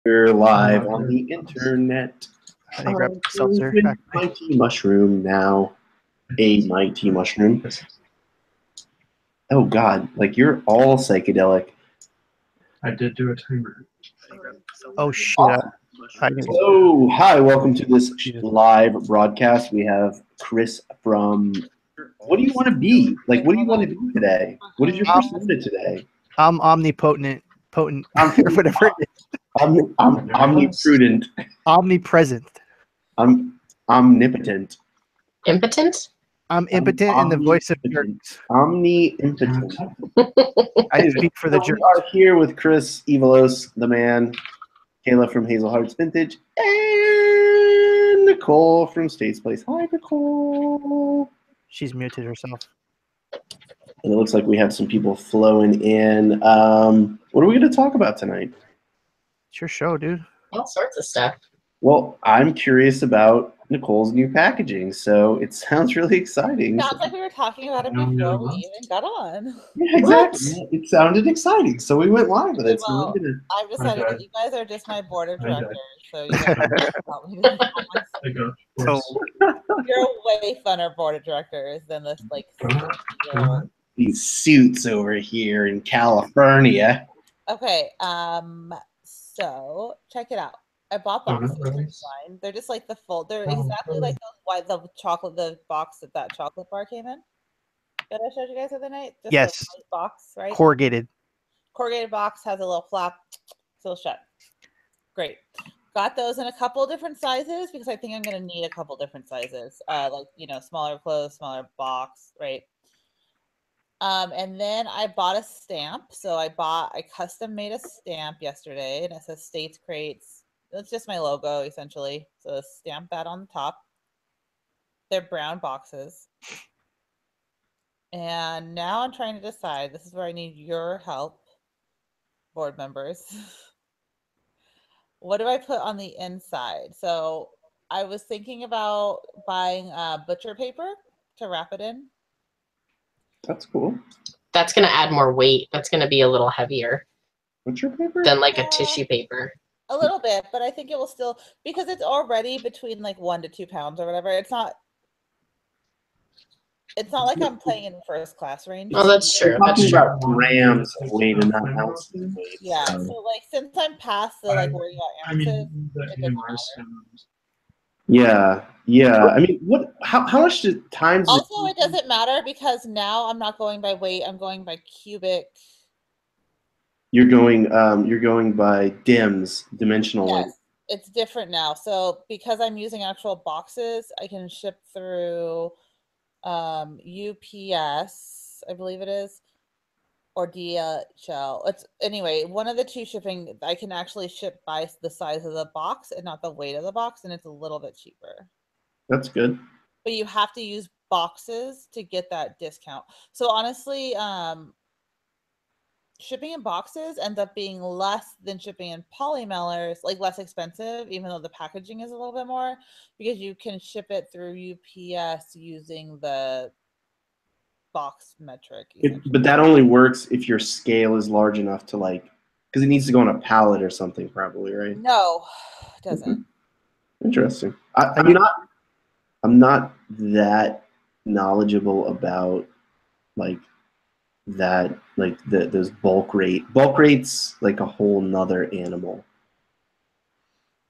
We're live on the internet. I need to grab the seltzer. Mighty mushroom now. A mighty mushroom. Oh God, like you're all psychedelic. I did do a timer. Oh shit! Oh, hi, welcome to this live broadcast. We have Chris from. What do you want to be? Like, what do you want to be today? What is your persona today? I'm omnipotent, or whatever it is. I'm omniprudent. Omnipresent. I'm omnipotent. Impotent? I'm impotent in the voice of jerks. Omni-impotent. I speak for the jerks. We are here with Chris Evalos, the man, Kayla from Hazel Hearts Vintage, and Nicole from States Place. Hi, Nicole. She's muted herself. And it looks like we have some people flowing in. What are we going to talk about tonight? It's your show, dude. All sorts of stuff. Well, I'm curious about Nicole's new packaging, so it sounds really exciting. Sounds like we were talking about it before we even got on. Yeah, exactly. It sounded exciting, so we went live with it. Well, so I've decided that you guys are just my board of directors, so you guys you're a way funner board of directors than this like. These suits over here in California. Okay, so check it out. I bought boxes. They're just like the full. They're exactly like the chocolate, the box that chocolate bar came in. That I showed you guys the other night. Just yes. A box, right? Corrugated. Corrugated box has a little flap, still shut. Great. Got those in a couple different sizes because I think I'm gonna need a couple different sizes. Like smaller clothes, smaller box, right? And then I bought a stamp. So I custom made a stamp yesterday, and it says States Crates. It's just my logo, essentially. So stamp that on the top. They're brown boxes. And now I'm trying to decide. This is where I need your help, board members. What do I put on the inside? So I was thinking about buying butcher paper to wrap it in. That's cool. That's going to add more weight. That's going to be a little heavier. Butcher paper? Than like a tissue paper. A little bit, but I think it will still, because it's already between like 1 to 2 pounds or whatever. It's not like I'm playing in first class range. Oh, that's true. That's about grams of weight and not ounces of weight. Yeah. So like since I'm past the like worrying about ounces, it doesn't matter. Yeah. I mean, how much times? Also, it doesn't matter because now I'm not going by weight. I'm going by cubic. You're going by DIMS, dimensional. Yes, it's different now. So because I'm using actual boxes, I can ship through UPS, I believe it is, or DHL. It's anyway, one of the two shipping. I can actually ship by the size of the box and not the weight of the box, and it's a little bit cheaper. That's good. But you have to use boxes to get that discount. So honestly, shipping in boxes ends up being less than shipping in polymailers, like less expensive, even though the packaging is a little bit more, because you can ship it through UPS using the box metric. But that only works if your scale is large enough to because it needs to go on a pallet or something, probably, right? No, it doesn't. Interesting. I'm not that knowledgeable about those bulk rates, like a whole nother animal.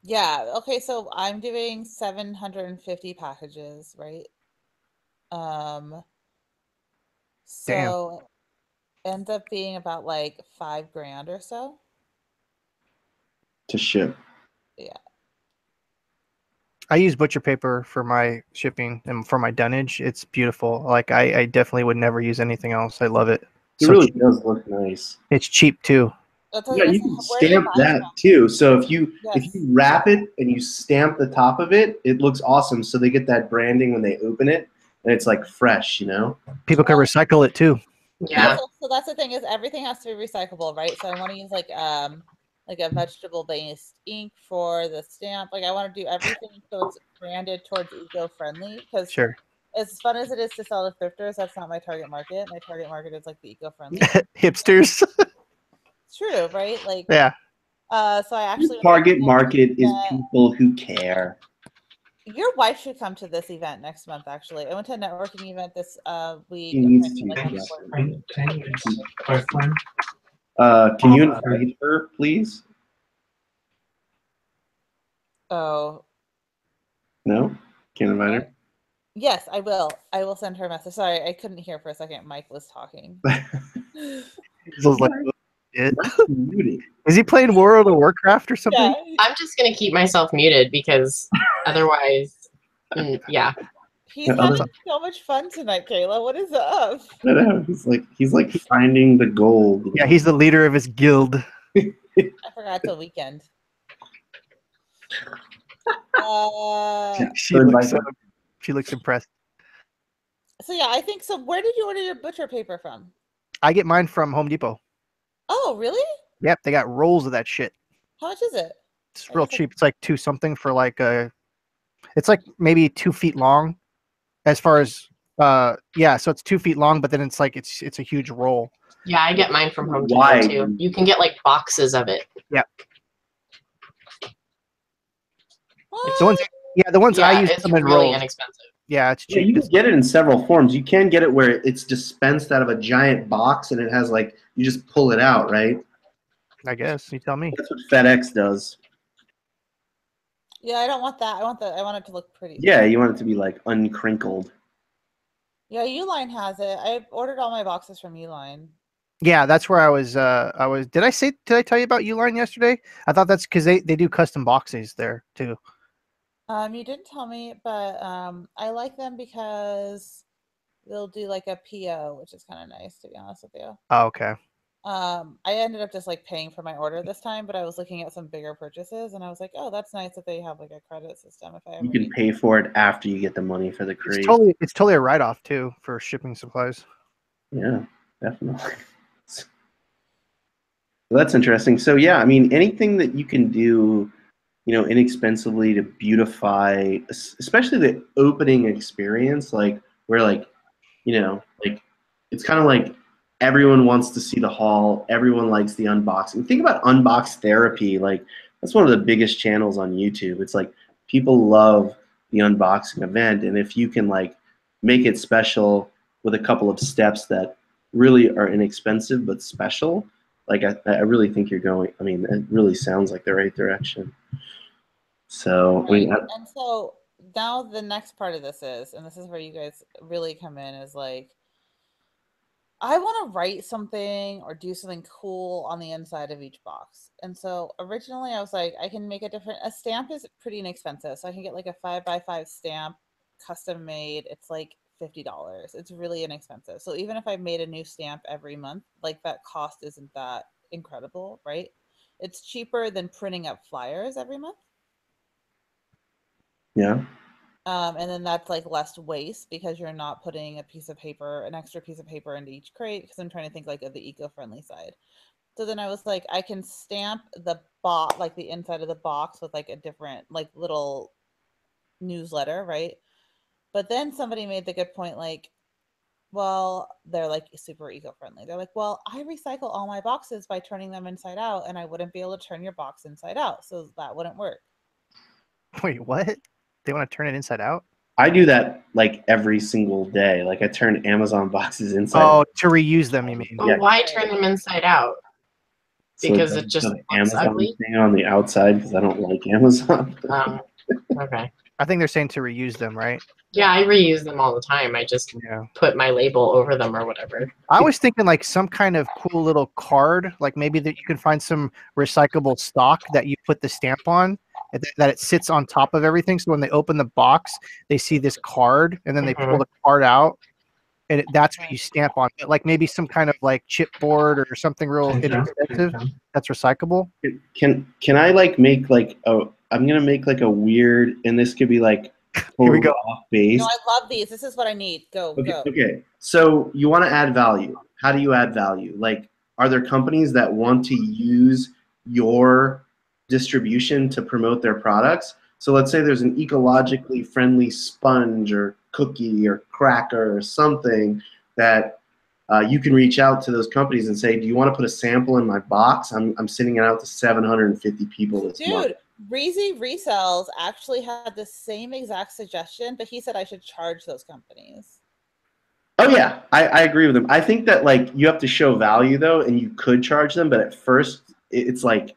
Yeah. Okay. So I'm doing 750 packages, right? So ends up being about like $5,000 or so to ship. Yeah. I use butcher paper for my shipping and for my dunnage. It's beautiful. Like I definitely would never use anything else. I love it. It really does look nice. It's cheap too. Yeah, you can stamp that too. So if you wrap it and you stamp the top of it, it looks awesome. So they get that branding when they open it, and it's like fresh, People can recycle it too. Yeah. So that's the thing, is everything has to be recyclable, right? So I want to use like a vegetable-based ink for the stamp. Like I want to do everything so it's branded towards eco-friendly. Because sure, as fun as it is to sell to thrifters, that's not my target market. My target market is like the eco-friendly hipsters. It's true, right? Like yeah. So I actually Your target market is people who care. Your wife should come to this event next month. Actually, I went to a networking event this week. She needs to. Can you invite her, please? Oh. No, can't invite her. Yes, I will. I will send her a message. Sorry, I couldn't hear for a second. Mike was talking. So like, is he playing World of Warcraft or something? Yeah. I'm just gonna keep myself muted because otherwise, yeah. He's having so much fun tonight, Kayla. What is up? I know. He's like finding the gold. Yeah, he's the leader of his guild. I forgot the weekend. She looks impressed. So yeah, I think so. Where did you order your butcher paper from? I get mine from Home Depot. Oh, really? Yep, they got rolls of that shit. How much is it? It's real cheap. It's like $2 something for like a. It's like maybe 2 feet long, as far as yeah. So it's 2 feet long, but then it's like it's a huge roll. Yeah, I get mine from Home Depot too. You can get like boxes of it. Yep. The ones I use come in really rolls. Inexpensive. Yeah, it's cheap. Yeah, you can get it in several forms. You can get it where it's dispensed out of a giant box and it has like you just pull it out, right? I guess you tell me. That's what FedEx does. Yeah, I don't want that. I want it to look pretty. Yeah, you want it to be like uncrinkled. Yeah, Uline has it. I ordered all my boxes from Uline. Yeah, that's where I was. Did I tell you about Uline yesterday? I thought that's because they do custom boxes there too. You didn't tell me, but I like them because they'll do like a PO, which is kind of nice, to be honest with you. Oh, okay. I ended up just like paying for my order this time, but I was looking at some bigger purchases, and I was like, oh, that's nice that they have like a credit system. If I ever You can pay for it after you get the money for the crate. It's totally a write-off too for shipping supplies. Yeah, definitely. Well, that's interesting. So yeah, I mean, anything that you can do, you know, inexpensively to beautify, especially the opening experience, like where like, you know, like it's kind of like everyone wants to see the haul, everyone likes the unboxing. Think about unbox therapy, like that's one of the biggest channels on YouTube. It's like people love the unboxing event, and if you can like make it special with a couple of steps that really are inexpensive but special, like I really think you're going. I mean, it really sounds like the right direction. So, right. And so now the next part of this is, and this is where you guys really come in, is like, I want to write something or do something cool on the inside of each box. And so originally I was like, I can make a stamp is pretty inexpensive. So I can get like a 5x5 stamp, custom made. It's like $50. It's really inexpensive. So even if I made a new stamp every month, like that cost isn't that incredible, right? It's cheaper than printing up flyers every month. Yeah. And then that's like less waste because you're not putting an extra piece of paper into each crate, because I'm trying to think like of the eco-friendly side. So then I was like, I can stamp the box, like the inside of the box with like a different like little newsletter, right? But then somebody made the good point, like, well, they're like super eco-friendly. They're like, well, I recycle all my boxes by turning them inside out, and I wouldn't be able to turn your box inside out, so that wouldn't work. Wait, what? They want to turn it inside out? I do that like every single day. Like I turn Amazon boxes inside. Oh, to reuse them, you mean? Well, why turn them inside out? Because it just looks Amazon ugly? thing on the outside because I don't like Amazon. Okay. I think they're saying to reuse them, right? Yeah, I reuse them all the time. I just put my label over them or whatever. I was thinking like some kind of cool little card, like maybe that you can find some recyclable stock that you put the stamp on, that it sits on top of everything. So when they open the box, they see this card, and then they pull the card out, and that's what you stamp on. But like maybe some kind of like chipboard or something real inexpensive that's recyclable. Can I like make like I'm gonna make like a weird, and this could be like here we go off base. No, I love these. This is what I need. Go. Okay. So you want to add value. How do you add value? Like, are there companies that want to use your distribution to promote their products? So let's say there's an ecologically friendly sponge or cookie or cracker or something that you can reach out to those companies and say, do you want to put a sample in my box? I'm sending it out to 750 people this month. Dude, Reezy Resells actually had the same exact suggestion, but he said I should charge those companies. Oh yeah, I agree with him. I think that like you have to show value though, and you could charge them, but at first it's like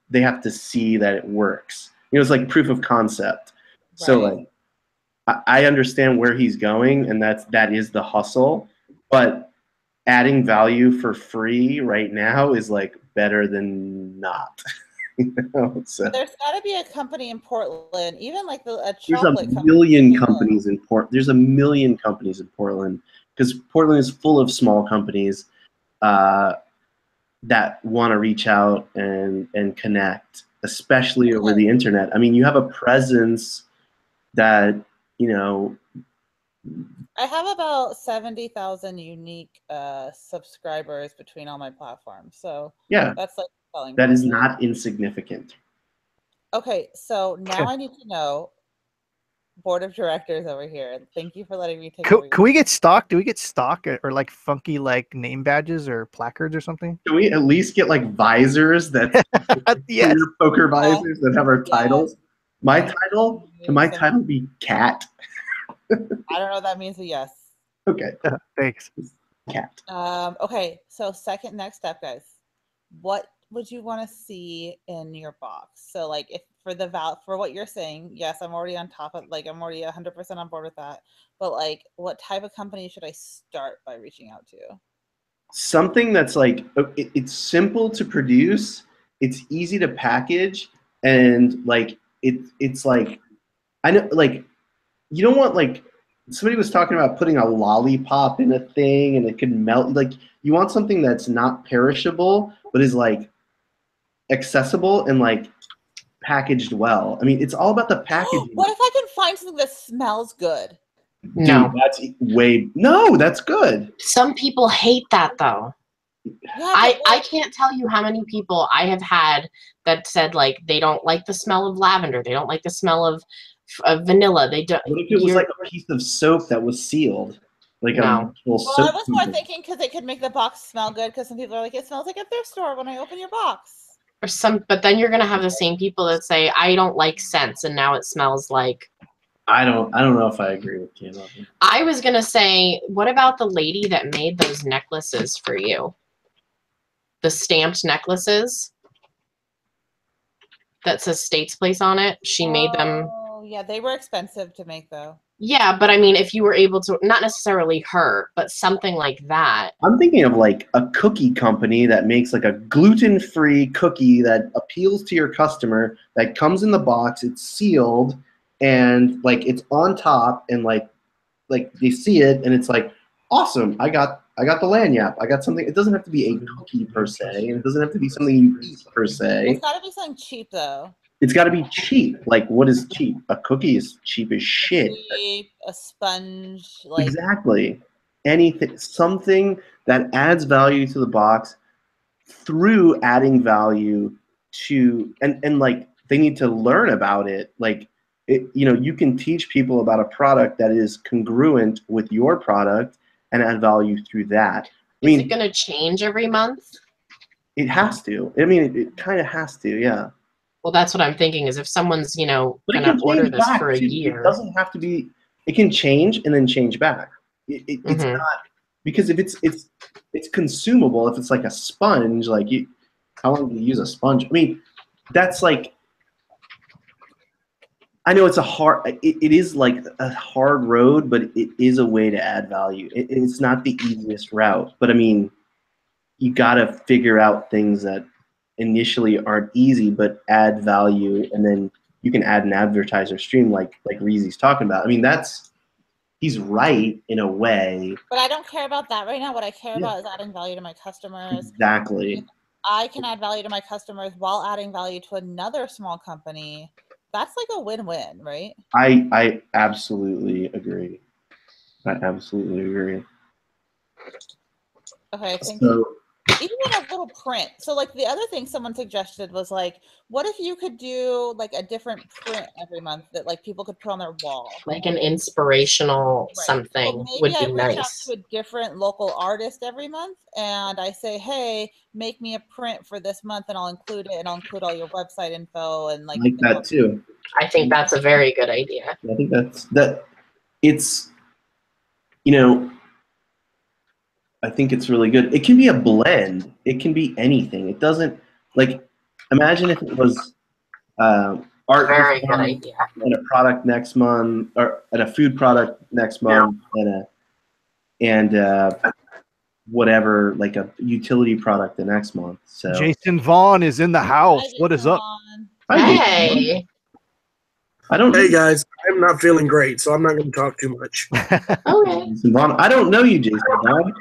they have to see that it works. You know, it's like proof of concept. So Right. like I understand where he's going, and that is the hustle. But adding value for free right now is like better than not. You know? So But there's got to be a company in Portland, even like a there's chocolate a company. million companies in There's a million companies in Portland because Portland is full of small companies that want to reach out and connect, especially over the internet. I mean, you have a presence that, you know. I have about 70,000 unique subscribers between all my platforms. So Yeah, that's like selling. that is not insignificant. Okay, so now I need to know, board of directors over here. Thank you for letting me take over. Can we get stock? Do we get stock or like funky like name badges or placards or something? Can we at least get like visors that Yes. poker visors that have our titles? My Yes. title? Can my title be cat? I don't know what that means, but yes. Okay. Thanks. Cat. Okay, so next step, guys. What would you want to see in your box? So like if for what you're saying, yes, I'm already on top of, like, I'm already 100% on board with that. But like, what type of company should I start by reaching out to? Something that's like, it's simple to produce, it's easy to package, and like it's like, I know, like, you don't want, like, somebody was talking about putting a lollipop in a thing and it could melt. Like, you want something that's not perishable but is like accessible and like packaged well. I mean, it's all about the packaging. What if I can find something that smells good? No, that's good. Some people hate that though. Yeah, I can't tell you how many people I have had that said like they don't like the smell of lavender, they don't like the smell of vanilla. They don't. What if it was like a piece of soap that was sealed, like No. a Well, I soap? was more thinking because it could make the box smell good. Because some people are like, it smells like a thrift store when I open your box. Or but then you're gonna have the same people that say I don't like scents, and now it smells like. I don't know if I agree with you. I was gonna say, what about the lady that made those necklaces for you? The stamped necklaces that says State's Place on it. She made them. Oh, yeah, they were expensive to make though. Yeah, but I mean, if you were able to, not necessarily her, but something like that. I'm thinking of like a cookie company that makes like a gluten-free cookie that appeals to your customer, that comes in the box, it's sealed, and like it's on top, and like they see it and it's like, awesome, I got the lanyap. I got something. It doesn't have to be a cookie per se, and it doesn't have to be something you eat per se. It's got to be something cheap though. It's got to be cheap. Like, what is cheap? A cookie is cheap as shit. Cheap, a sponge, like Exactly. Anything, something that adds value to the box through adding value to, and like they need to learn about it. Like, you can teach people about a product that is congruent with your product and add value through that. Is it going to change every month? It has to. I mean, it kind of has to, yeah. Well, that's what I'm thinking, is if someone's, going to order this for a year. It doesn't have to be, it can change and then change back. It's not, because if it's consumable, if it's like a sponge, like how long do you use a sponge? I mean, that's like, I know it's it is like a hard road, but it is a way to add value. It's not the easiest route, but I mean, you got to figure out things that initially aren't easy but add value, and then you can add an advertiser stream like Reezy's talking about. I mean, he's right in a way. But I don't care about that right now. What I care about is adding value to my customers. Exactly. If I can add value to my customers while adding value to another small company, that's like a win-win, right? I absolutely agree. I absolutely agree. Okay, thank you. even a little print. So like the other thing someone suggested was like, what if you could do like a different print every month that like people could put on their wall? Like an inspirational Right. something Well, would maybe I be reach out nice. to a different local artist every month and I say, hey, make me a print for this month and I'll include it and I'll include all your website info and I like like that too. I think that's a very good idea. I think that it's, you know, I think it's really good. It can be a blend. It can be anything. It doesn't, like, imagine if it was art this Very good month idea. and a product next month, or and a food product next month, and whatever, like a utility product the next month. So Jason Vaughn is in the house. What is up? Hi, Jason. Hey. I don't Hey guys, I'm not feeling great, so I'm not going to talk too much. Okay. Jason Vaughn. I don't know you, Jason Vaughn.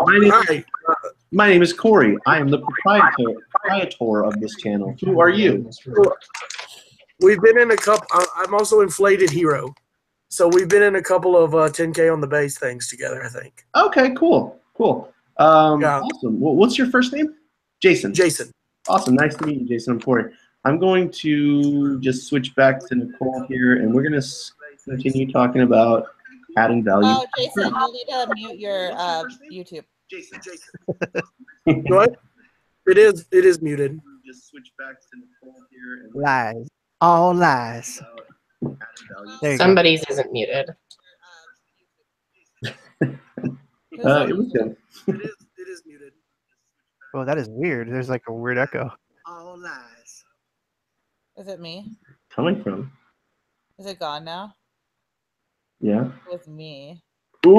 Hi, My name is Corey. I am the proprietor of this channel. Who are you? we've been in a couple. I'm also Inflated Hero, so we've been in a couple of 10K on the base things together. I think. Okay, cool. Yeah. Awesome. Well, what's your first name? Jason. Jason. Awesome. Nice to meet you, Jason. I'm Corey. I'm going to just switch back to Nicole here, and we're going to continue talking about adding value. Oh, Jason, you'll need to mute your YouTube. Jason. What? It is muted. Just switch back to Nicole here. And Lies. All lies. There you go. Somebody's isn't muted. It was good. It is muted. Oh, that is weird. There's like a weird echo. All lies. Is it me? Coming from? Is it gone now? Yeah. It was me. Ooh,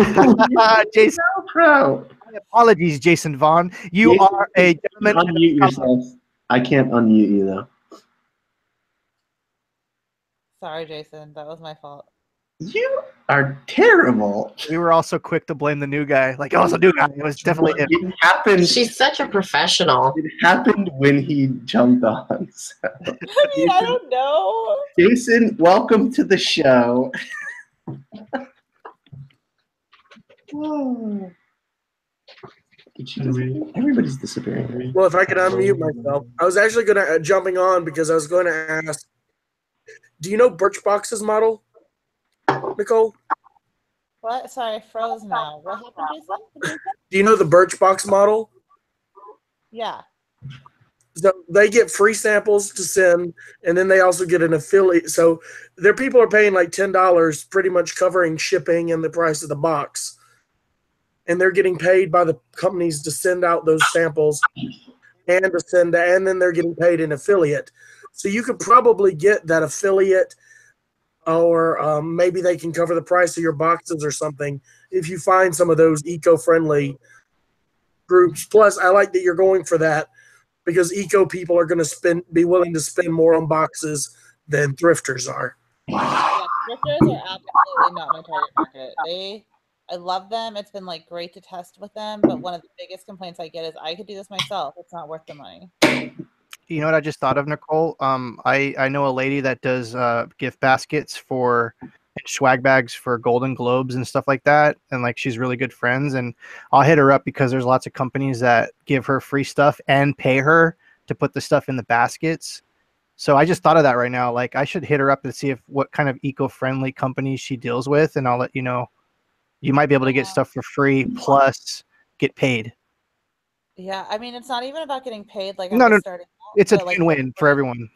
Jason, pro. my apologies, Jason Vaughn. You Jason, are a gentleman. Unmute yourself. I can't unmute you though. Sorry, Jason. That was my fault. You are terrible. We were also quick to blame the new guy. Like, oh, it's a new guy. It was definitely him. It happened. She's such a professional. It happened when he jumped on. So. I mean, I don't know. Jason, welcome to the show. Everybody's disappearing. Well, if I could unmute myself, I was actually going to jumping on because I was going to ask. Do you know Birchbox's model, Nicole? What? Sorry, I froze now. What happened, Jason? Do you know the Birchbox model? Yeah. So they get free samples to send, and then they also get an affiliate. So their people are paying like $10, pretty much covering shipping and the price of the box. And they're getting paid by the companies to send out those samples and then they're getting paid an affiliate. So you could probably get that affiliate, or maybe they can cover the price of your boxes or something if you find some of those eco-friendly groups. Plus, I like that you're going for that because eco people are going to be willing to spend more on boxes than thrifters are. Yeah, thrifters are absolutely not my target market. I love them. It's been like great to test with them, but one of the biggest complaints I get is I could do this myself. It's not worth the money. You know what I just thought of, Nicole? I know a lady that does gift baskets for and swag bags for Golden Globes and stuff like that, and like she's really good friends. And I'll hit her up because there's lots of companies that give her free stuff and pay her to put the stuff in the baskets. So I just thought of that right now. Like I should hit her up and see what kind of eco-friendly companies she deals with, and I'll let you know. You might be able to get stuff for free plus get paid. Yeah, I mean, it's not even about getting paid. Like, No, I'm no, just starting out, it's a but, like, win-win for everyone.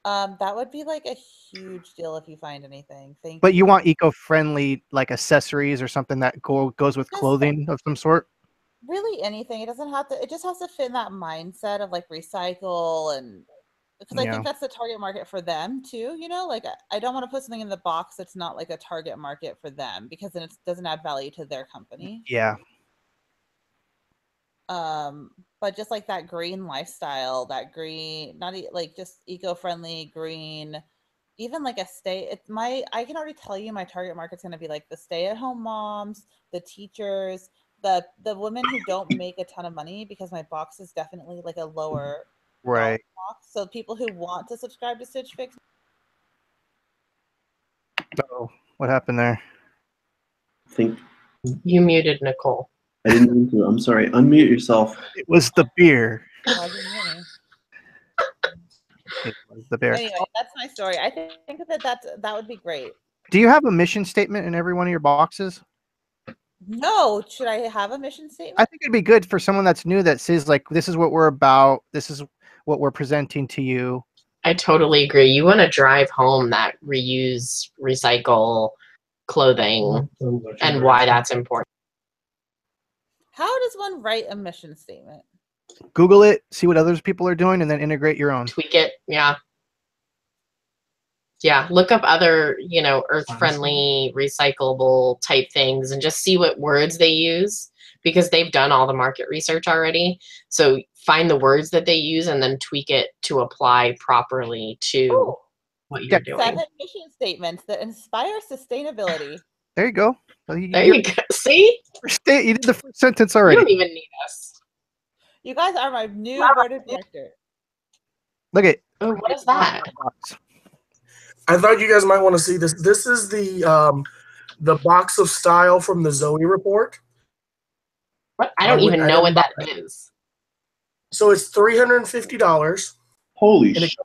that would be like a huge deal if you find anything. Thank But you want eco-friendly like accessories or something that goes with Just clothing of some sort? really anything. It doesn't have to. It just has to fit in that mindset of like recycle and because I Yeah. think that's the target market for them too. You know, like I don't want to put something in the box that's not like a target market for them because then it doesn't add value to their company. Yeah. But just like that green lifestyle, that green, not like just eco-friendly green, even like I can already tell you my target market's going to be like the stay-at-home moms, the teachers, the women who don't make a ton of money because my box is definitely like a lower dollar Right. box. So people who want to subscribe to Stitch Fix. Oh, what happened there? I think You muted Nicole. I didn't mean to. I'm sorry. Unmute yourself. It was the beer. Why'd you mute me? It was the beer. Anyway, that's my story. I think that would be great. Do you have a mission statement in every one of your boxes? No, should I have a mission I statement? think it'd be good for someone that's new that says like, this is what we're about. This is what we're presenting to you. I totally agree. You want to drive home that reuse, recycle clothing and why that's important. How does one write a mission statement? Google it, see what other people are doing, and then integrate your own. Tweak it. Yeah. Yeah. Look up other, earth-friendly, recyclable type things and just see what words they use because they've done all the market research already. So find the words that they use and then tweak it to apply properly to what you're doing. 7 mission statements that inspire sustainability. There you go. There you go. See? You did the first sentence You already. don't even need us. You guys are my new board of directors. Look at. Oh, what is that? I thought you guys might want to see this. This is the box of style from the Zoe report. What? I don't even know what that is. So it's $350. Holy and shit.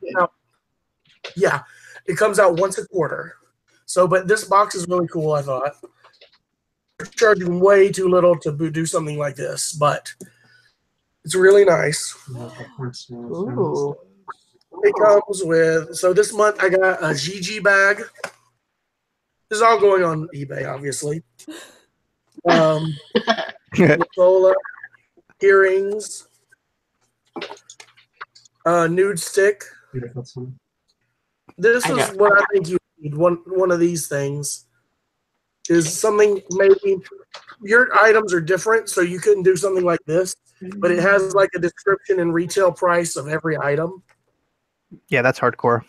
It comes out once a quarter. So, but this box is really cool, I thought. We're charging way too little to do something like this, but it's really nice. Ooh. It comes with, so this month I got a GG bag. This is all going on eBay, obviously. Nicola, earrings, nude stick. This is what I think you need. One of these things is something, maybe your items are different, so you couldn't do something like this, but it has like a description and retail price of every item. Yeah, that's hardcore.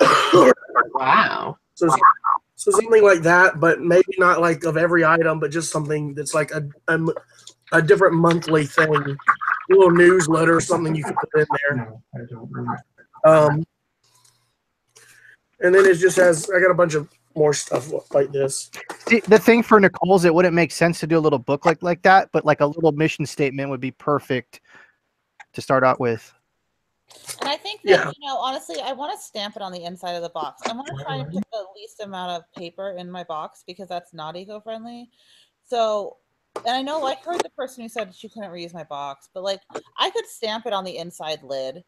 Wow. So something like that, but maybe not like of every item, but just something that's like a different monthly thing, a little newsletter or something you could put in there. No, I don't remember. And then it just has, I got a bunch of more stuff like this. The thing for Nicole's, it wouldn't make sense to do a little book like that, but like a little mission statement would be perfect to start out with. And I think that, honestly, I want to stamp it on the inside of the box. I want to try and put the least amount of paper in my box because that's not eco-friendly. So, and I know, I heard the person who said she couldn't reuse my box, but like I could stamp it on the inside lid.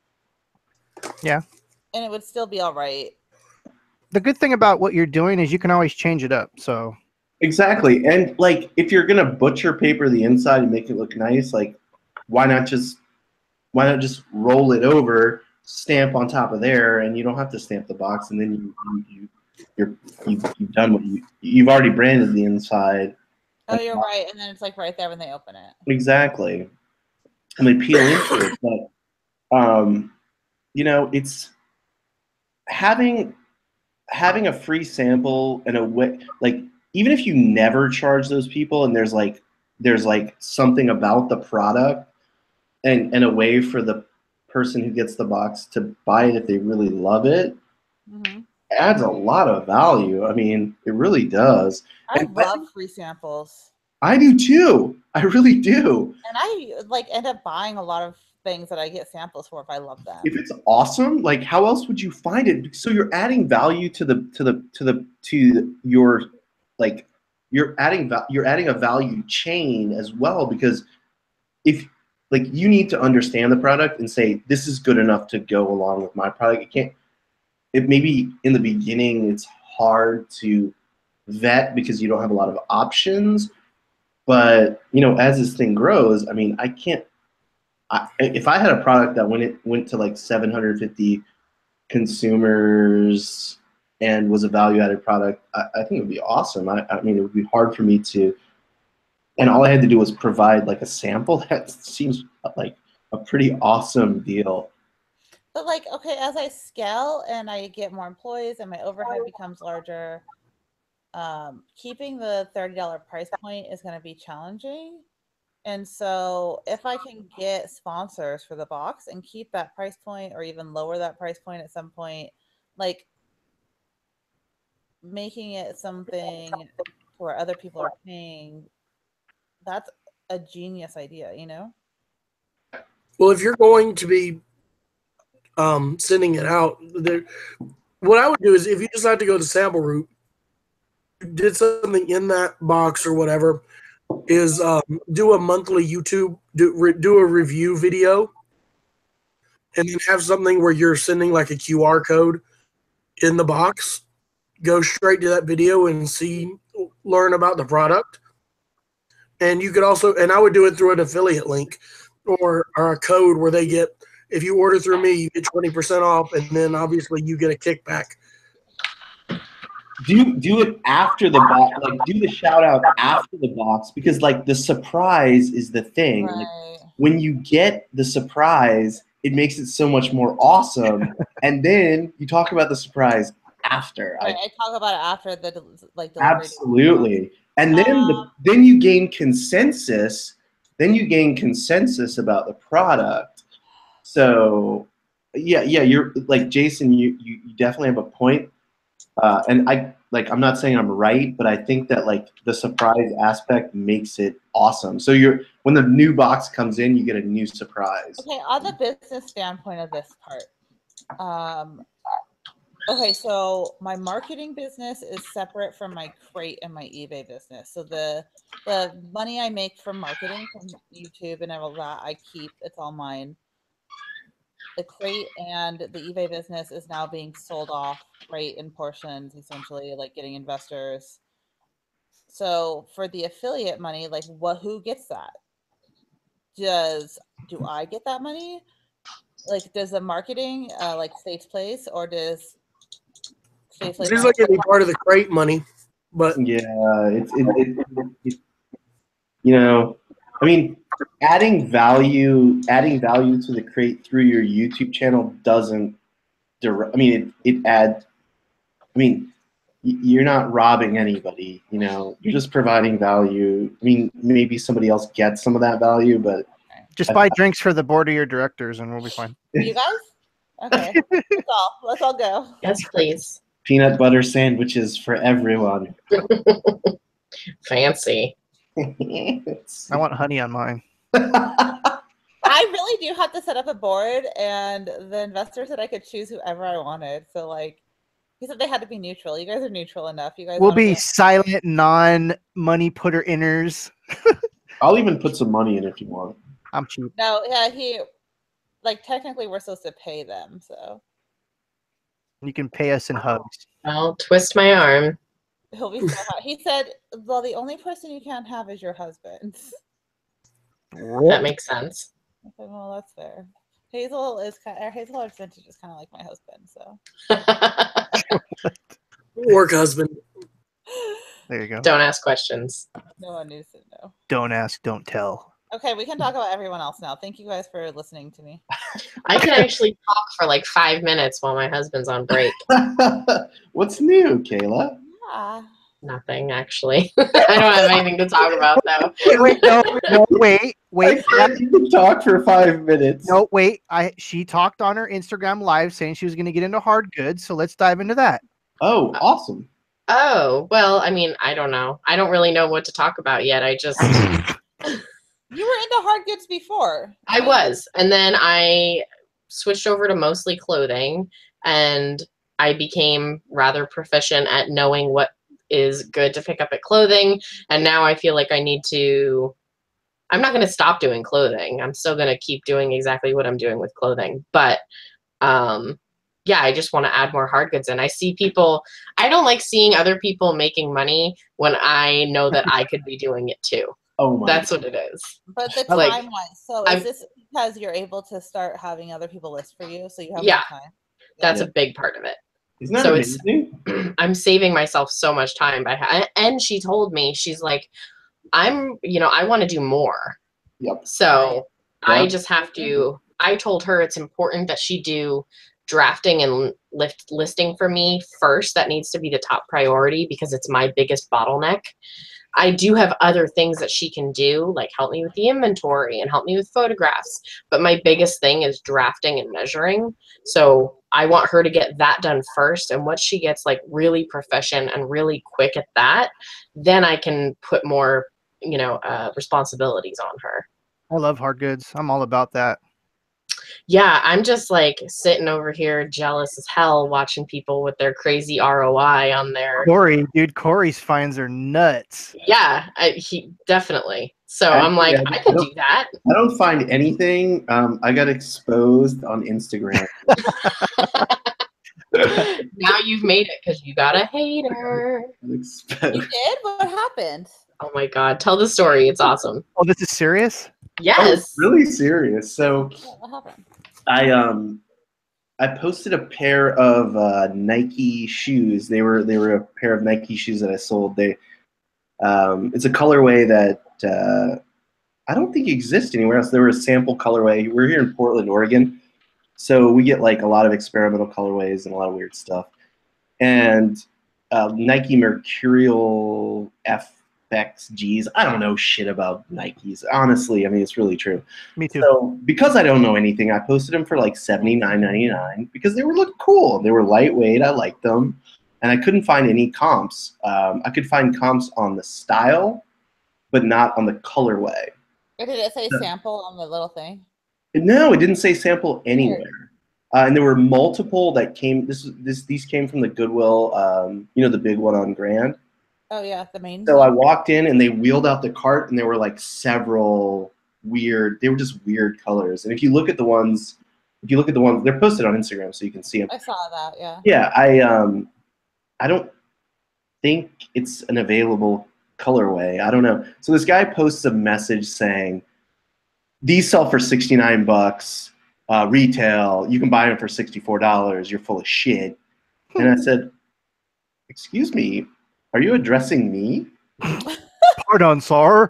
Yeah. And it would still be all right. The good thing about what you're doing is you can always change it up. So Exactly. And like if you're gonna butcher paper the inside and make it look nice, like why not just roll it over, stamp on top of there, and you don't have to stamp the box, and then you've done what you've already branded the inside. Oh, you're right. And then it's like right there when they open it. Exactly. And they peel into it. But it's having a free sample and a way, like even if you never charge those people and there's like something about the product and a way for the person who gets the box to buy it if they really love it, adds a lot of value. I mean, it really does. I love free samples. I do too. I really do. And I end up buying a lot of things that I get samples for if I love them. If it's awesome, like how else would you find it? So you're adding value to your, like you're adding a value chain as well, because if like you need to understand the product and say this is good enough to go along with my product. It maybe in the beginning it's hard to vet because you don't have a lot of options, but as this thing grows, I mean, if I had a product that went to like 750 consumers and was a value-added product, I think it would be awesome. I mean, it would be hard for me to, and all I had to do was provide like a sample. That seems like a pretty awesome deal. But like, okay, as I scale and I get more employees and my overhead becomes larger, keeping the $30 price point is going to be challenging. And so if I can get sponsors for the box and keep that price point or even lower that price point at some point, like making it something where other people are paying, a genius idea, you know? Well, if you're going to be sending it out, what I would do is if you decide to go the sample route, did something in that box or whatever, is do a monthly YouTube, do a review video, and then have something where you're sending like a QR code in the box. Go straight to that video and learn about the product. And you could also, and I would do it through an affiliate link or a code where they get, if you order through me, you get 20% off, and then obviously you get a kickback. Do it after the box, like do the shout out after the box, because like the surprise is the thing. Right. Like, when you get the surprise, it makes it so much more awesome. And then you talk about the surprise after. Right, I talk about it after the delivery. Absolutely. And then you gain consensus. Then you gain consensus about the product. So yeah, you're like Jason. You definitely have a point. And I'm not saying I'm right, but I think that like the surprise aspect makes it awesome. So when the new box comes in, you get a new surprise. Okay, on the business standpoint of this part, okay, so my marketing business is separate from my Crate and my eBay business. So the money I make from marketing from YouTube and all that, I keep. It's all mine. The Crate and the eBay business is now being sold off, right, in portions, essentially, like getting investors. So for the affiliate money, like who gets that? Do I get that money? Like, does the marketing like State's Place, or does State's Place? Seems like it'd be part of the Crate money, but yeah, it's you know, I mean, adding value to the Crate through your YouTube channel doesn't. I mean, it adds. I mean, you're not robbing anybody. You know, you're just providing value. I mean, maybe somebody else gets some of that value, but just buy drinks for the board of your directors, and we'll be fine. You guys? Okay, let's all go. Yes, please. Peanut butter sandwiches for everyone. Fancy. I want honey on mine. I really do have to set up a board, and the investor said I could choose whoever I wanted. So, like, he said they had to be neutral. You guys are neutral enough. You guys. We'll be silent, non-money putter inners. I'll even put some money in if you want. I'm cheap. No, yeah, technically we're supposed to pay them, so. You can pay us in hugs. I'll twist my arm. He'll be so hot. He said, well, the only person you can't have is your husband. That makes sense. I said, well, that's fair. Hazel Arts Vintage is kind of like my husband, so. Work husband. There you go. Don't ask questions. No one needs to know. Don't ask, don't tell. Okay, we can talk about everyone else now. Thank you guys for listening to me. I can actually talk for like 5 minutes while my husband's on break. What's new, Kayla? Yeah. Nothing, actually. I don't have anything to talk about, though. Wait. You can talk for 5 minutes. No, wait. She talked on her Instagram live saying she was going to get into hard goods, so let's dive into that. Oh, awesome. Oh, well, I mean, I don't know. I don't really know what to talk about yet. I just... You were into hard goods before. I was. And then I switched over to mostly clothing, and I became rather proficient at knowing what is good to pick up at clothing. And now I feel like I need to... I'm not going to stop doing clothing. I'm still going to keep doing exactly what I'm doing with clothing. But, yeah, I just want to add more hard goods. And I see people... I don't like seeing other people making money when I know that I could be doing it too. Oh my That's what it is. But the Like, time-wise, so is this because you're able to start having other people list for you, so you have Yeah. more time? That's a big part of it. Isn't that So amazing? I'm saving myself so much time and she told me, she's like, I want to do more. Yep. So I Yep. just have to, I told her it's important that she do drafting and listing for me first. That needs to be the top priority because it's my biggest bottleneck. I do have other things that she can do, like help me with the inventory and help me with photographs. But my biggest thing is drafting and measuring. So I want her to get that done first. And once she gets like really proficient and really quick at that, then I can put more responsibilities on her. I love hard goods. I'm all about that. Yeah, I'm just like sitting over here jealous as hell watching people with their crazy ROI on their. Corey's finds are nuts. Yeah, he definitely. So I'm like, I could do that. I don't find anything. I got exposed on Instagram. Now you've made it because you got a hater. You did? What happened? Oh my god, tell the story. It's awesome. Oh, this is serious? Yes. Oh, really serious. So What happened? I posted a pair of Nike shoes. They were a pair of Nike shoes that I sold. It's a colorway that I don't think exists anywhere else. They were a sample colorway. We're here in Portland, Oregon, so we get like a lot of experimental colorways and a lot of weird stuff. And Nike Mercurial FXGs. I don't know shit about Nikes. Honestly, I mean, it's really true. Me too. So because I don't know anything, I posted them for like $79.99 because they looked cool. They were lightweight. I liked them. And I couldn't find any comps. I could find comps on the style, but not on the colorway. Or did it say sample on the little thing? No, it didn't say sample anywhere. And there were multiple that came. These came from the Goodwill. The big one on Grand. Oh yeah, the main. So I walked in and they wheeled out the cart and there were like several weird. They were just weird colors. And if you look at the ones, they're posted on Instagram so you can see them. I saw that. Yeah. Yeah, I don't think it's an available colorway. I don't know. So this guy posts a message saying, "These sell for $69 retail. You can buy them for $64. You're full of shit." And I said, "Excuse me, are you addressing me?" Pardon, sir.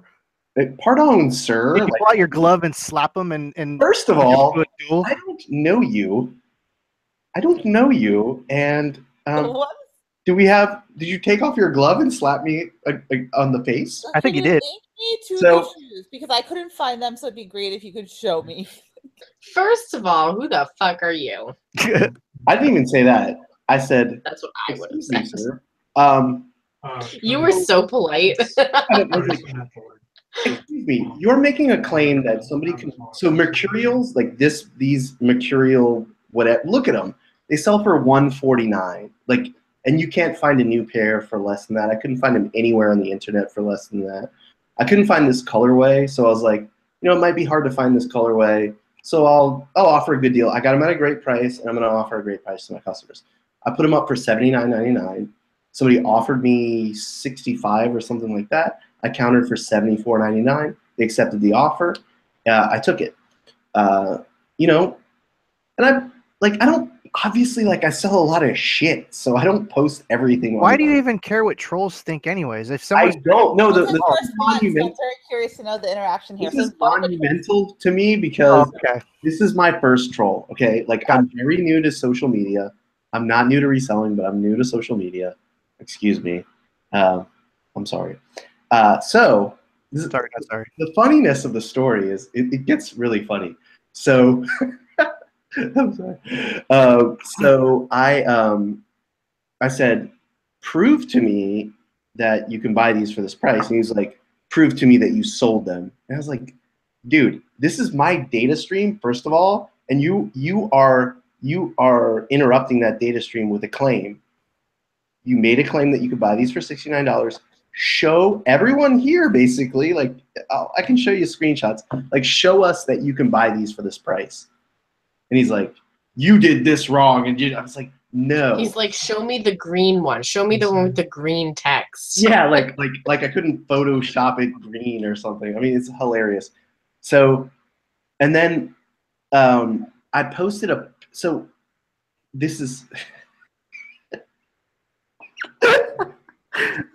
Pardon, sir. You pull out your glove and slap him and First of all, I don't know you. And What? did you take off your glove and slap me on the face? I think you did. Link me to the shoes because I couldn't find them, so it'd be great if you could show me. First of all, who the fuck are you? I didn't even say that. I said, That's what I would have "Excuse me, said. sir." You were so polite. Excuse me. You're making a claim that somebody can. So mercurials like these mercurial whatever. Look at them. They sell for $149. Like, and you can't find a new pair for less than that. I couldn't find them anywhere on the internet for less than that. I couldn't find this colorway, so I was like, it might be hard to find this colorway. So I'll offer a good deal. I got them at a great price, and I'm going to offer a great price to my customers. I put them up for $79.99. Somebody offered me $65 or something like that. I countered for $74.99. They accepted the offer. I took it. And I don't obviously I sell a lot of shit, so I don't post everything. Why do you even care what trolls think, anyways? If I someone don't know. I'm very curious to know the interaction here. This is monumental to me because okay. this is my first troll. Okay, I'm very new to social media. I'm not new to reselling, but I'm new to social media. Excuse me. I'm sorry. Sorry. The funniness of the story is it gets really funny. So I'm sorry. So I said, prove to me that you can buy these for this price. And he was like, prove to me that you sold them. And I was like, dude, this is my data stream, first of all, and you are interrupting that data stream with a claim. You made a claim that you could buy these for $69. Show everyone here, basically, I can show you screenshots. Show us that you can buy these for this price. And he's like, you did this wrong. And I was like, no. He's like, show me the green one. Show me the one with the green text. Yeah, like I couldn't Photoshop it green or something. I mean, it's hilarious. So, and then I posted so this is.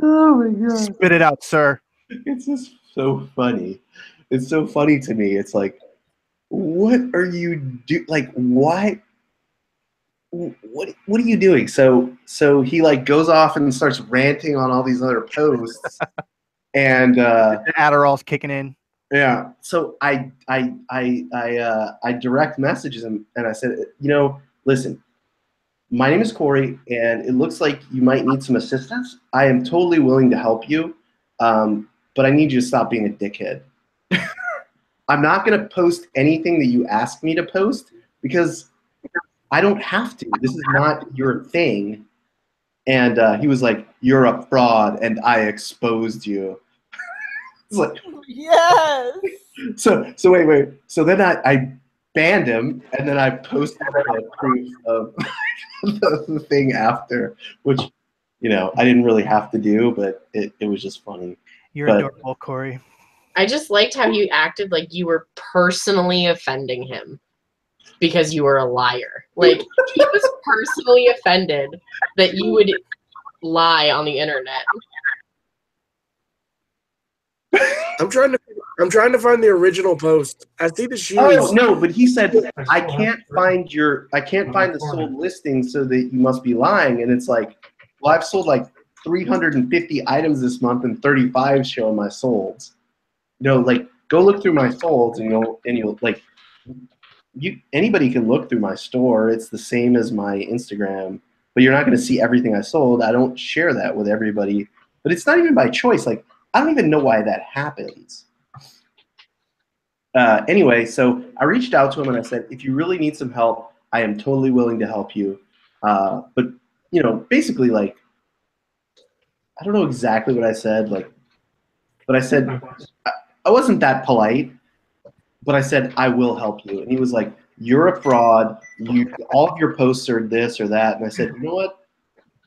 Oh my God. Spit it out, sir. It's just so funny. It's so funny to me. It's like, what are you why? What are you doing? So he goes off and starts ranting on all these other posts, and the Adderall's kicking in. Yeah. So I direct messages him, and I said, listen, my name is Corey, and it looks like you might need some assistance. I am totally willing to help you. but I need you to stop being a dickhead. I'm not going to post anything that you ask me to post because I don't have to. This is not your thing. And he was like, "You're a fraud, and I exposed you." It's like, Yes. so wait. So then I banned him, and then I posted the proof of the thing after, which, you know, I didn't really have to do, but it was just funny. You're But- adorable, Corey. I just liked how you acted like you were personally offending him because you were a liar. Like, he was personally offended that you would lie on the internet. I'm trying to find the original post. I see the shoes. Oh no, but he said I can't find the sold listings, so that you must be lying. And it's like, well, I've sold like 350 items this month, and 35 show my solds. You know, like, go look through my solds, and you'll like, anybody can look through my store. It's the same as my Instagram, but you're not going to see everything I sold. I don't share that with everybody, but it's not even by choice. Like, I don't even know why that happens. Anyway, so I reached out to him and I said, if you really need some help, I am totally willing to help you. But, you know, basically, like, I don't know exactly what I said, like, but I said, I wasn't that polite, but I said, I will help you. And he was like, you're a fraud. All of your posts are this or that. And I said, you know what?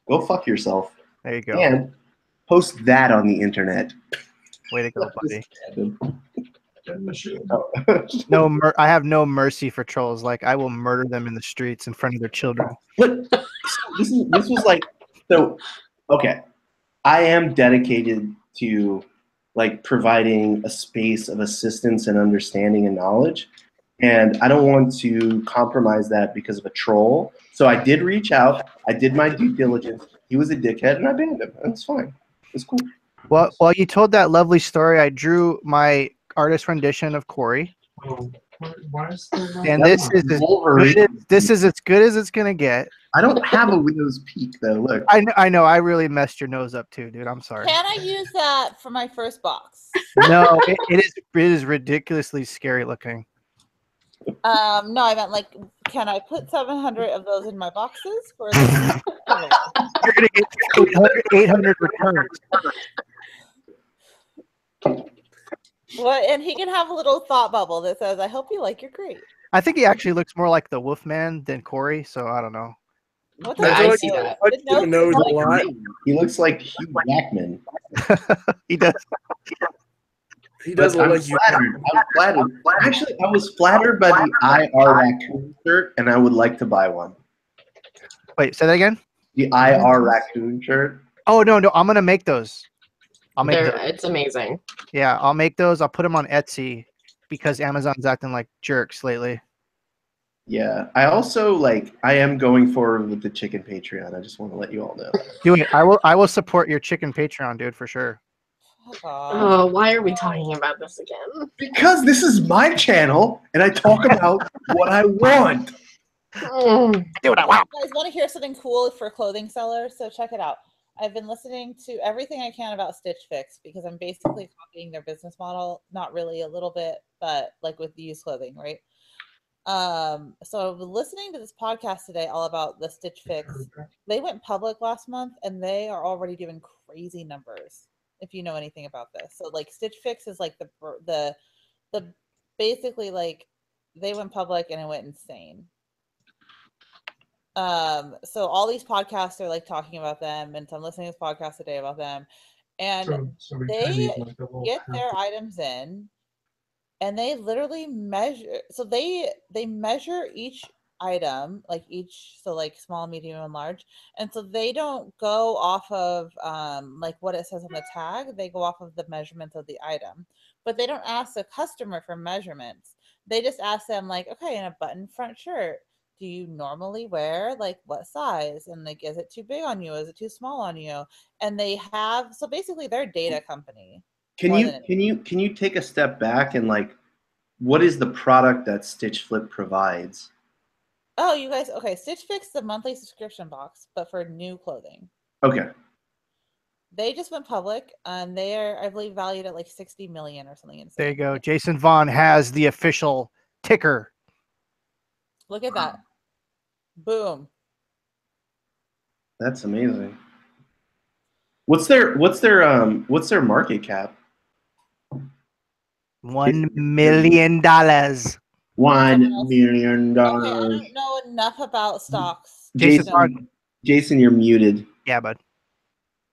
Go fuck yourself. There you go. And post that on the internet. Way to go, buddy. Oh. I have no mercy for trolls. Like, I will murder them in the streets in front of their children. But this was like, so, okay. I am dedicated to, like, providing a space of assistance and understanding and knowledge. And I don't want to compromise that because of a troll. So I did reach out. I did my due diligence. He was a dickhead, and I banned him. That's fine. It's cool. Well, while you told that lovely story, I drew my artist rendition of Corey. And this is as good as it's gonna get. I don't have a widow's peak though. Look, I know. I really messed your nose up too, dude. I'm sorry. Can I use that for my first box? No, it is ridiculously scary looking. No, I meant, like, can I put 700 of those in my boxes for the You're gonna get 800 returns. What? And he can have a little thought bubble that says, "I hope you like your crate." I think he actually looks more like the Wolfman than Corey, so I don't know. What Yeah, I see that. The nose a is like- lot. he looks like Hugh Jackman. He does. He does But look like you. I'm flattered. Actually, I was flattered by the IR Raccoon shirt, and I would like to buy one. Wait, say that again. The IR Raccoon shirt. Oh no, I'm gonna make those. I'll make those. It's amazing. Yeah, I'll make those. I'll put them on Etsy because Amazon's acting like jerks lately. Yeah, I also I am going forward with the chicken Patreon. I just want to let you all know. Do it. I will support your chicken Patreon, dude, for sure. Oh, why are we talking about this again? Because this is my channel, and I talk about what I want. Do what I want. You guys want to hear something cool for clothing sellers? So check it out. I've been listening to everything I can about Stitch Fix because I'm basically copying their business model. Not really, a little bit, but like with used clothing, right? So I've been listening to this podcast today all about the Stitch Fix. They went public last month, and they are already doing crazy numbers. If you know anything about this, so like Stitch Fix is like the basically, like, they went public and it went insane. So all these podcasts are like talking about them, and so I'm listening to this podcast today about them, and they get their items in, and they literally measure. So they measure each item, like small, medium, and large, and so they don't go off of like what it says on the tag. They go off of the measurements of the item, but they don't ask the customer for measurements. They just ask them, like, okay, in a button front shirt, do you normally wear, like, what size? And, like, is it too big on you? Is it too small on you? And they have, so basically they're a data company. Can you take a step back and, like, what is the product that Stitch Flip provides? Oh, you guys, okay. Stitch Fix, the monthly subscription box, but for new clothing. Okay. They just went public, and they are, I believe, valued at like 60 million or something insane. There you go. Jason Vaughn has the official ticker. Look at that. Boom. That's amazing. What's their market cap? $1 million. $1 million. Okay, I don't know enough about stocks. Jason, you're muted. Yeah, bud.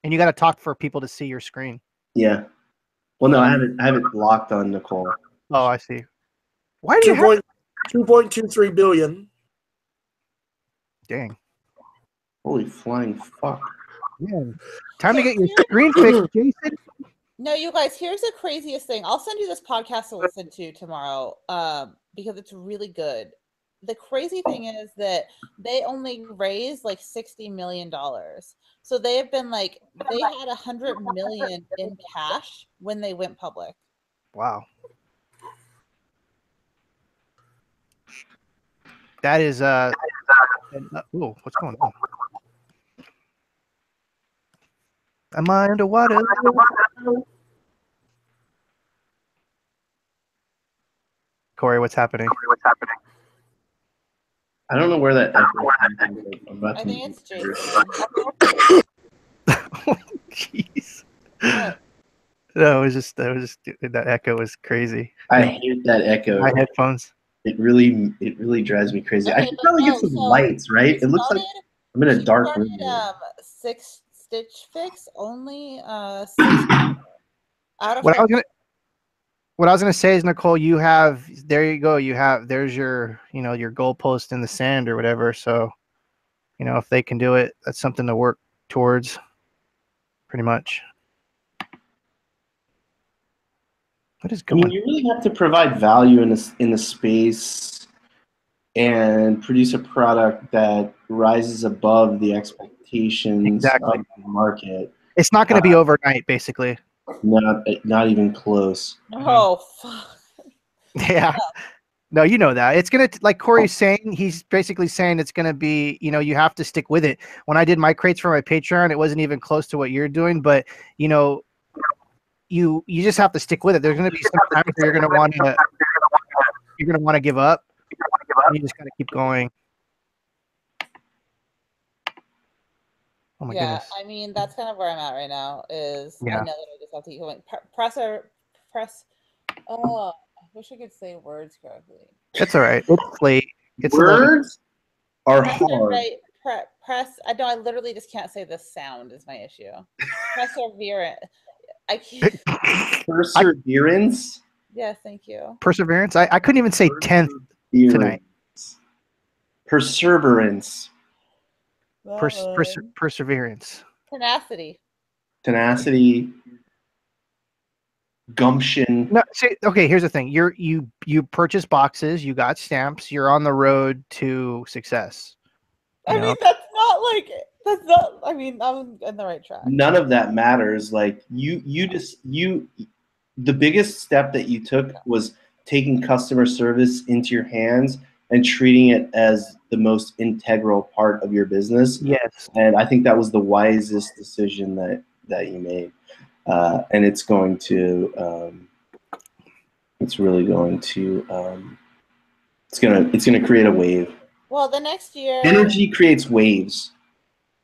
And you got to talk for people to see your screen. Yeah. Well, no, I have it blocked on Nicole. Oh, I see. Why do you have 2.23 billion. Dang. Holy flying fuck. Yeah. Time to get your screen fixed, Jason. No, you guys, here's the craziest thing. I'll send you this podcast to listen to tomorrow because it's really good. The crazy thing is that they only raised like $60 million. So they have been like, they had 100 million in cash when they went public. Wow. That is ooh, what's going on? Am I underwater? Corey, what's happening? I don't know where that echo I think it's Jason. Jeez. No, it was just that echo was crazy. I hate that echo. My headphones. It really drives me crazy. Okay, I should probably get some lights, right? It looks like I'm in a dark room. 6 Stitch Fix only 6 out of What I was gonna say is, Nicole, there you go. There's your your goalpost in the sand or whatever. So, if they can do it, that's something to work towards. Pretty much. What is going on? You really have to provide value in the space and produce a product that rises above the expectations of the market. It's not going to be overnight, basically. Not even close. Oh, fuck. Yeah. No, you know that. It's going to, like Corey's saying, he's basically saying it's going to be, you have to stick with it. When I did my crates for my Patreon, it wasn't even close to what you're doing, but, you just have to stick with it. There's going to be some times where you're going to want to give up. You just got to keep going. Oh my goodness. I mean, that's kind of where I'm at right now. I know that I just have to keep going. Press. Oh, I wish I could say words correctly. That's all right. It's late. Words are hard. Right. Press. I know. I literally just can't say the sound is my issue. Perseverance. I can't. Perseverance. Yes, thank you. Perseverance. I couldn't even say 10th tonight. Perseverance. Perseverance. Tenacity. Gumption. No, see, okay, here's the thing. You purchase boxes, you got stamps, you're on the road to success. I mean, I'm in the right track. None of that matters. Like the biggest step that you took was taking customer service into your hands and treating it as the most integral part of your business. Yes. And I think that was the wisest decision that you made. And it's going to, it's really going to, it's gonna create a wave. Well, the next year, energy creates waves.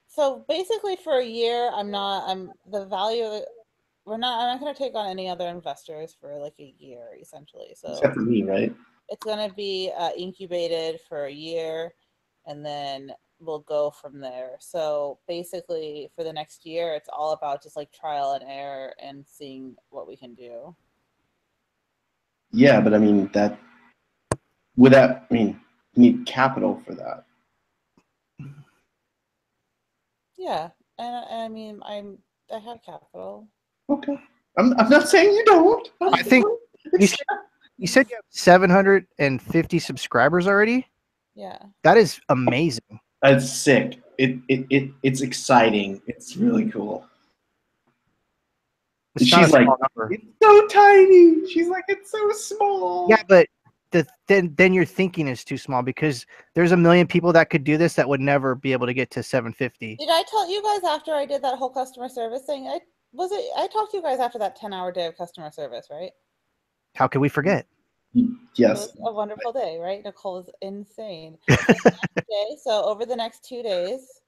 So basically, for a year, I'm not going to take on any other investors for like a year, essentially. So except for me, right? It's going to be incubated for a year, and then we'll go from there. So basically, for the next year, it's all about just like trial and error and seeing what we can do. Yeah, but I mean you need capital for that. Yeah, and I mean, I have capital. Okay, I'm not saying you don't. I think you said you have 750 subscribers already. Yeah, that is amazing. That's sick. It's exciting. It's really cool. She's like, it's so tiny. She's like, it's so small. Yeah, but then your thinking is too small, because there's a million people that could do this that would never be able to get to 750. Did I tell you guys after I did that whole customer service thing? I talked to you guys after that 10-hour day of customer service, right? How could we forget? Yes. It was a wonderful day, right? Nicole is insane. So over the next 2 days,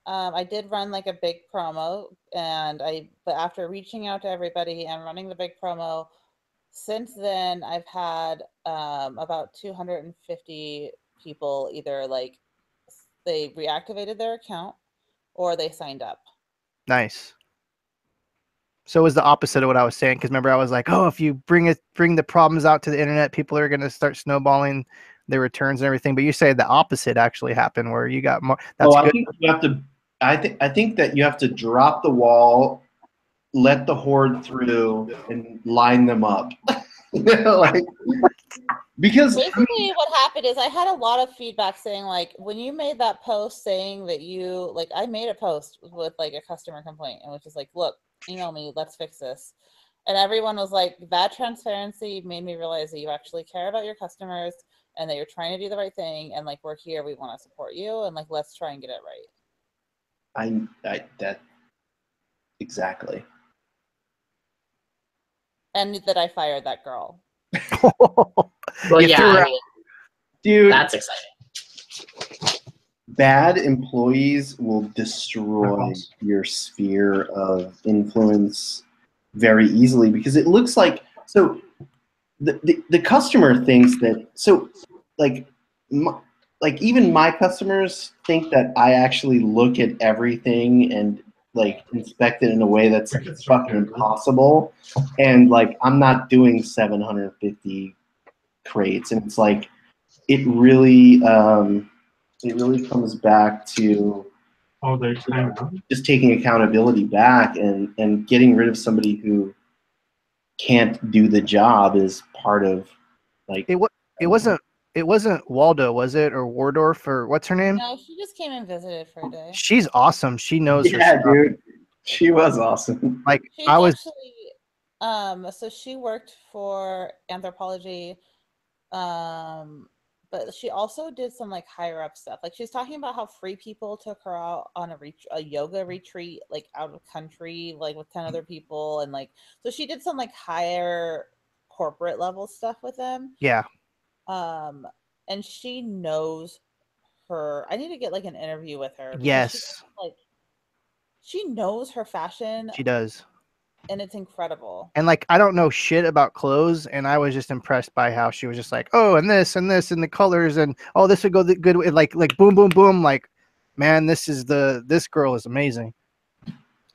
I did run like a big promo, but after reaching out to everybody and running the big promo, since then I've had about 250 people either like they reactivated their account or they signed up. Nice. So it was the opposite of what I was saying, because remember I was like, oh, if you bring the problems out to the internet, people are going to start snowballing their returns and everything. But you say the opposite actually happened, where you got more. That's good. I think you have to. I think that you have to drop the wall, let the horde through, and line them up. Like, because basically what happened is I had a lot of feedback saying, like, when you made that post saying that you, like, I made a post with like a customer complaint and was just like, look, email me, let's fix this. And everyone was like, that transparency made me realize that you actually care about your customers and that you're trying to do the right thing, and like, we're here, we want to support you, and like, let's try and get it right. That exactly. And that I fired that girl. Well, yeah, I mean, dude, that's exciting. Bad employees will destroy your sphere of influence very easily, because it looks like, so the customer thinks that, so like even my customers think that I actually look at everything and like inspect it in a way that's fucking impossible, and like I'm not doing 750 crates, and it's like it really comes back to just taking accountability back and getting rid of somebody who can't do the job is part of like it wasn't Waldo, was it, or Wardorf, or what's her name? No, she just came and visited for a day. She's awesome. She knows her yeah, stuff. dude. She was awesome. Like She's I was actually, so she worked for Anthropology, but she also did some like higher up stuff. Like she's talking about how Free People took her out on a yoga retreat, like out of country, like with 10 other people, and like so she did some like higher corporate level stuff with them. Yeah. And she knows her. I need to get like an interview with her. Yes. She knows her fashion. She does. And it's incredible. And like I don't know shit about clothes, and I was just impressed by how she was just like, oh, and this and this and the colors, and oh, this would go good with like boom boom boom, like, man, this girl is amazing.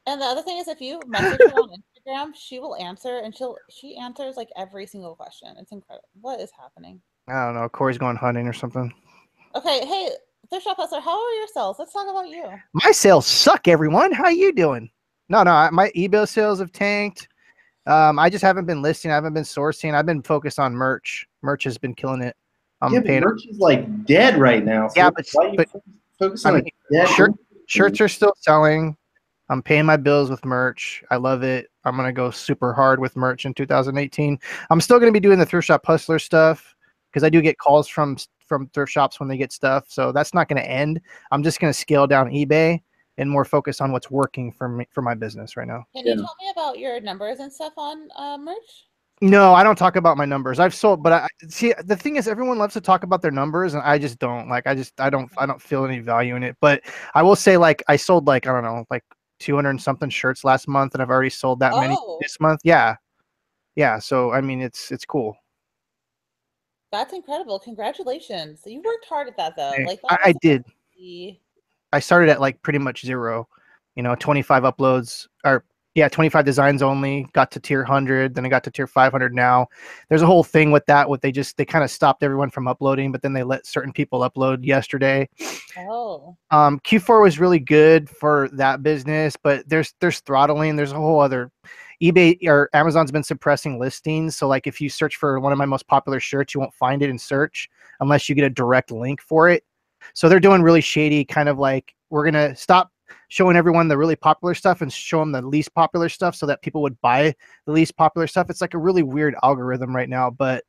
And the other thing is, if you message her on Instagram, she will answer, and she answers like every single question. It's incredible. What is happening? I don't know. Corey's going hunting or something. Okay, hey, Thrift Shop Hustler, how are your sales? Let's talk about you. My sales suck, everyone. How you doing? No, my eBay sales have tanked. I just haven't been listing. I haven't been sourcing. I've been focused on merch. Merch has been killing it. Yeah, but merch is like dead right now. So yeah, but focus on shirts are still selling. I'm paying my bills with merch. I love it. I'm gonna go super hard with merch in 2018. I'm still gonna be doing the Thrift Shop Hustler stuff because I do get calls from thrift shops when they get stuff. So that's not gonna end. I'm just gonna scale down eBay and more focus on what's working for me, for my business right now. Can you tell me about your numbers and stuff on merch? No, I don't talk about my numbers. I've sold, but I see the thing is everyone loves to talk about their numbers, and I just don't. Like I don't feel any value in it. But I will say, like, I sold like, I don't know, like 200 and something shirts last month, and I've already sold that many this month. Yeah. So I mean, it's cool. That's incredible. Congratulations. You worked hard at that though. Like I did. I started at like pretty much 0, 25 uploads, or 25 designs only, got to tier 100, then I got to tier 500 now. There's a whole thing with that, they kind of stopped everyone from uploading, but then they let certain people upload yesterday. Q4 was really good for that business, but there's throttling. There's a whole other eBay or Amazon's been suppressing listings. So like if you search for one of my most popular shirts, you won't find it in search unless you get a direct link for it. So they're doing really shady, kind of like, we're going to stop showing everyone the really popular stuff and show them the least popular stuff so that people would buy the least popular stuff. It's like a really weird algorithm right now, but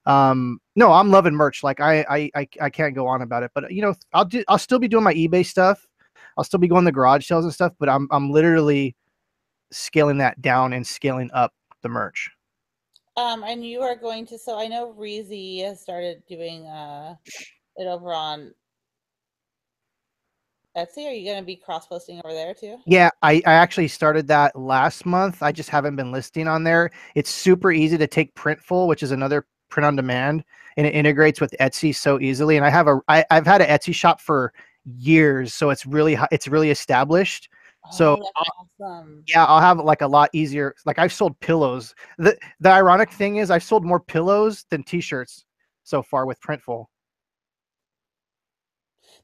No, I'm loving merch. Like I can't go on about it, but you know, I'll still be doing my eBay stuff. I'll still be going to garage sales and stuff, but I'm literally scaling that down and scaling up the merch. And you are going to, so I know Reezy has started doing it over on Etsy. Are you going to be cross-posting over there too? Yeah, I actually started that last month. I just haven't been listing on there. It's super easy to take Printful, which is another print on demand, and it integrates with Etsy so easily. And I've had an Etsy shop for years, so it's really established. So Oh, that's awesome. yeah, I'll have like a lot easier. Like I've sold pillows. The ironic thing is I've sold more pillows than t-shirts so far with Printful.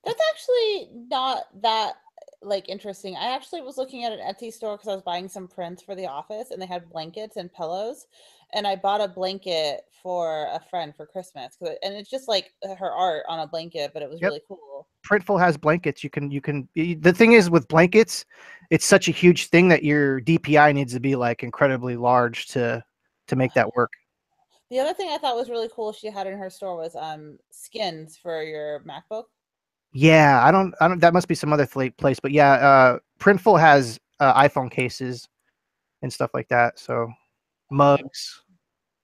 That's actually not that like interesting. I actually was looking at an Etsy store because I was buying some prints for the office, and they had blankets and pillows. And I bought a blanket for a friend for Christmas, and it's just like her art on a blanket, but it was really cool. Printful has blankets. The thing is with blankets, it's such a huge thing that your DPI needs to be like incredibly large to make that work. The other thing I thought was really cool she had in her store was skins for your MacBook. Yeah, I don't that must be some other place, but yeah, Printful has iPhone cases and stuff like that. So mugs.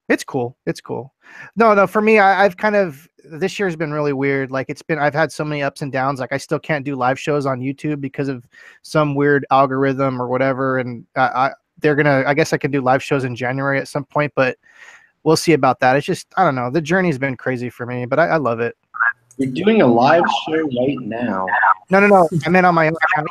It's cool. It's cool. No, for me, I've kind of, this year has been really weird. Like I've had so many ups and downs. Like I still can't do live shows on YouTube because of some weird algorithm or whatever. And I guess I can do live shows in January at some point, but we'll see about that. It's just, I don't know. The journey's been crazy for me, but I love it. You're doing a live show right now. No. I meant on my own channel.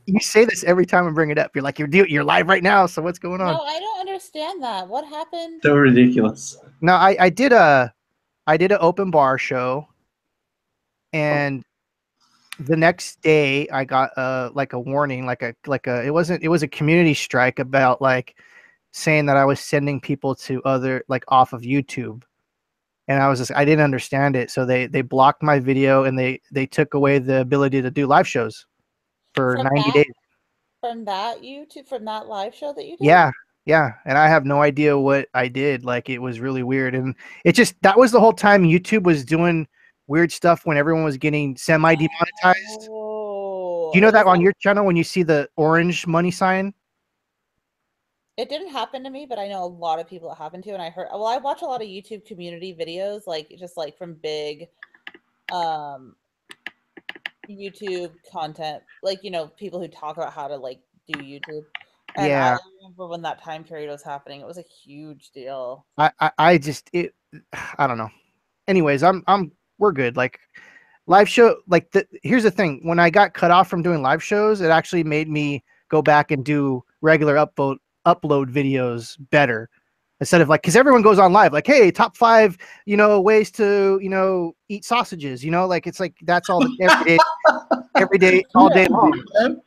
You say this every time I bring it up. You're like, you're live right now. So what's going on? No, I don't understand that. What happened? So ridiculous. No, I did an open bar show, and the next day I got like a warning, it was a community strike about like saying that I was sending people to other, like, off of YouTube. And I didn't understand it. So they blocked my video, and they took away the ability to do live shows for 90 days. From that live show that you did? Yeah. And I have no idea what I did. Like, it was really weird. And that was the whole time YouTube was doing weird stuff when everyone was getting semi-demonetized. Oh. Do you know that on your channel when you see the orange money sign? It didn't happen to me, but I know a lot of people it happened to. And I watch a lot of YouTube community videos, like just like from big YouTube content, like, you know, people who talk about how to like do YouTube. And Yeah. I remember when that time period was happening, it was a huge deal. I don't know. Anyways, we're good. Like, live show, like, here's the thing. When I got cut off from doing live shows, it actually made me go back and do regular upload videos better. Instead of like, because everyone goes on live, like, hey, top 5, ways to, eat sausages, like, it's like, that's all every day, all day long. I'm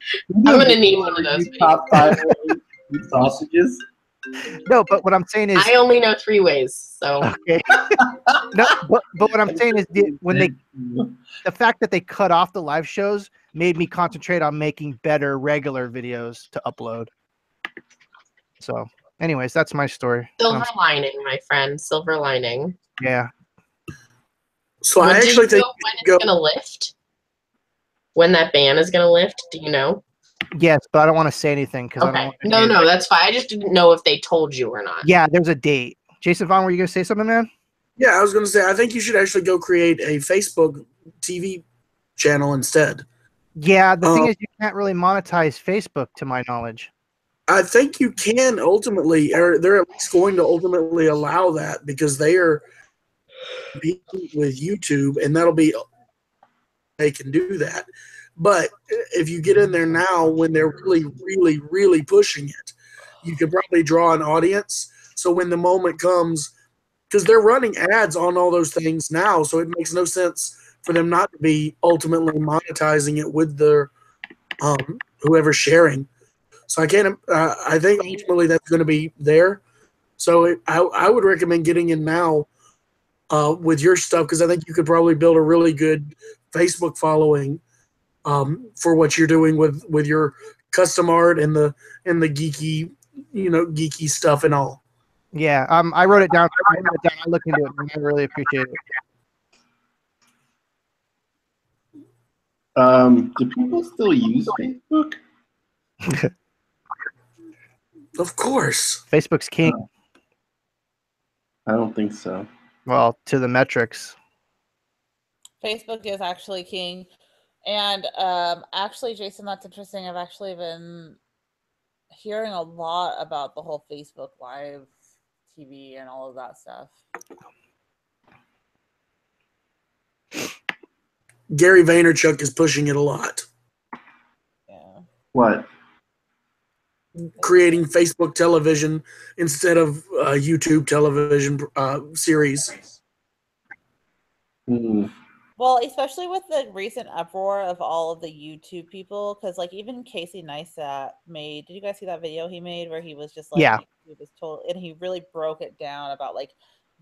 going to need one of those. Top 5 ways to eat sausages. No, but what I'm saying is, I only know 3 ways. So okay. No, but what I'm saying is, the fact that they cut off the live shows made me concentrate on making better regular videos to upload. So, anyways, that's my story. Silver lining, my friend. Silver lining. Yeah. So I actually think when it's going to lift? When that ban is going to lift? Do you know? Yes, but I don't want to say anything because okay. No, that's fine. I just didn't know if they told you or not. Yeah, there's a date. Jason Vaughn, were you going to say something, man? Yeah, I was going to say, I think you should actually go create a Facebook TV channel instead. Yeah, the thing is, you can't really monetize Facebook, to my knowledge. I think you can ultimately, or they're at least going to ultimately allow that, because they are competing with YouTube, and they can do that. But if you get in there now when they're really, really, really pushing it, you could probably draw an audience. So when the moment comes, because they're running ads on all those things now, so it makes no sense for them not to be ultimately monetizing it with their whoever's sharing. So I think ultimately that's going to be there. So I would recommend getting in now with your stuff, because I think you could probably build a really good Facebook following for what you're doing with your custom art and the geeky, geeky stuff and all. Yeah, I wrote it down. I looked into it, and I really appreciate it. Do people still use Facebook? Of course. Facebook's king. I don't think so. Well, to the metrics. Facebook is actually king. And actually, Jason, that's interesting. I've actually been hearing a lot about the whole Facebook Live TV and all of that stuff. Gary Vaynerchuk is pushing it a lot. Yeah. What? Creating Facebook television instead of YouTube television series. Mm. Well, especially with the recent uproar of all of the YouTube people, because like even Casey Neistat made. Did you guys see that video he made where he was just like, Yeah. YouTube is total, and he really broke it down about like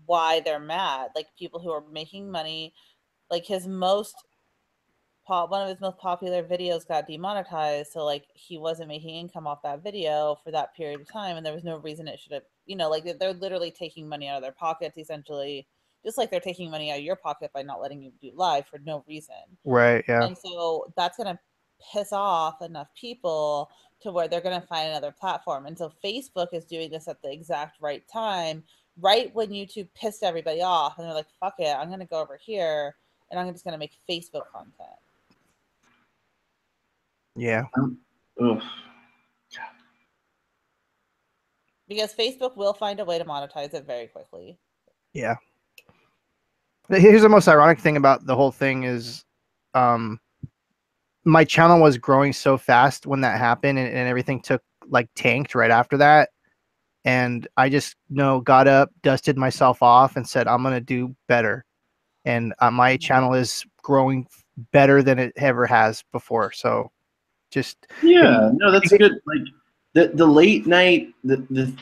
why they're mad, like people who are making money, like one of his most popular videos got demonetized, so like he wasn't making income off that video for that period of time, and there was no reason it should have, like they're literally taking money out of their pockets essentially, just like they're taking money out of your pocket by not letting you do live for no reason. Right, yeah. And so that's going to piss off enough people to where they're going to find another platform. And so Facebook is doing this at the exact right time, right when YouTube pissed everybody off, and they're like, fuck it, I'm going to go over here and I'm just going to make Facebook content. Yeah. Ugh. Because Facebook will find a way to monetize it very quickly. Yeah. Here's the most ironic thing about the whole thing is my channel was growing so fast when that happened, and everything tanked right after that. And I just got up, dusted myself off, and said, I'm going to do better. And my channel is growing better than it ever has before. So just. Yeah, no, that's good. Like the late night, the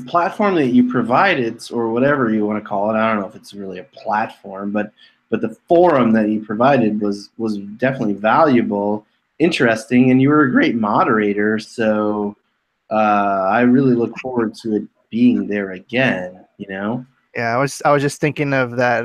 platform that you provided, or whatever you want to call it, I don't know if it's really a platform, but the forum that you provided was definitely valuable, interesting, and you were a great moderator. So I really look forward to it being there again. Yeah, I was just thinking of that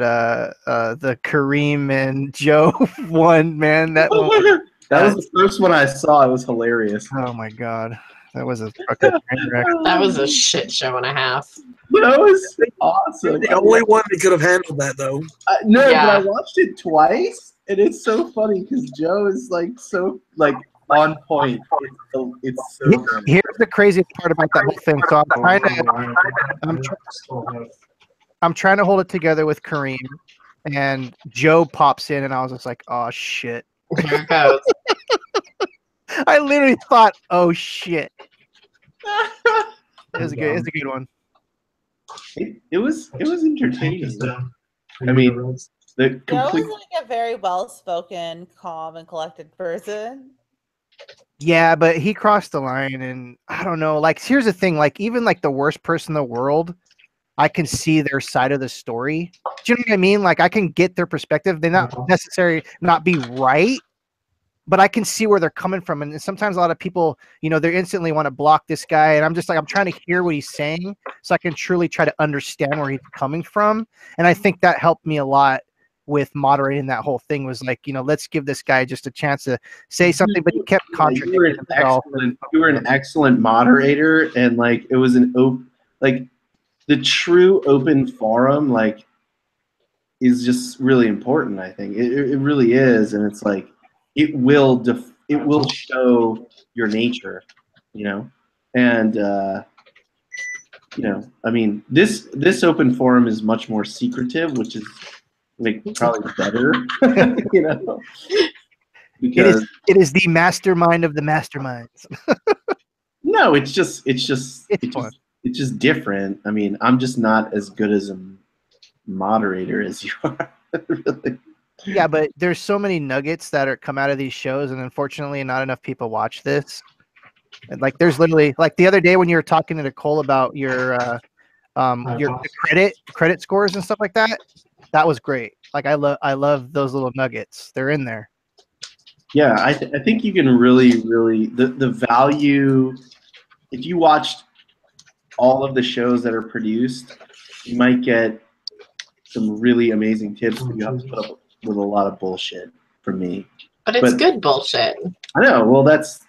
the Kareem and Joe one, man. That one. That was the first one I saw. It was hilarious. Oh my god. That was a fucking train wreck. That was a shit show and a half. That was awesome. The only one that could have handled that, though. No, Yeah. but I watched it twice, and it's so funny because Joe is so on point. It's so good. Here's the craziest part about that whole thing. So I'm trying to hold it together with Kareem, and Joe pops in, and I was just like, oh shit. Here it goes. I literally thought, oh shit. It was a good one. It was entertaining. I mean, the Joe complete. is like a very well-spoken, calm, and collected person. Yeah, but he crossed the line, and I don't know. Like, here's the thing. Like, even like the worst person in the world, I can see their side of the story. Do you know what I mean? Like, I can get their perspective. They not necessarily not be right, but I can see where they're coming from. And sometimes a lot of people, they instantly want to block this guy. And I'm just like, I'm trying to hear what he's saying so I can truly try to understand where he's coming from. And I think that helped me a lot with moderating that whole thing, was like, let's give this guy just a chance to say something, but he kept contradicting himself. You were an excellent moderator, and like it was the true open forum is just really important. I think it really is, and it's like it will show your nature, and I mean this open forum is much more secretive, which is probably better, because it is the mastermind of the masterminds. No, it's just different. I mean, I'm just not as good as a moderator as you are. Really. Yeah, but there's so many nuggets that come out of these shows, and unfortunately, not enough people watch this. And like, there's literally like the other day when you were talking to Nicole about your credit scores and stuff like that. That was great. Like, I love those little nuggets. They're in there. Yeah, I think you can really the value, if you watched all of the shows that are produced, you might get some really amazing tips, but you have to put up with a lot of bullshit from me. But it's good bullshit. I know. Well, that's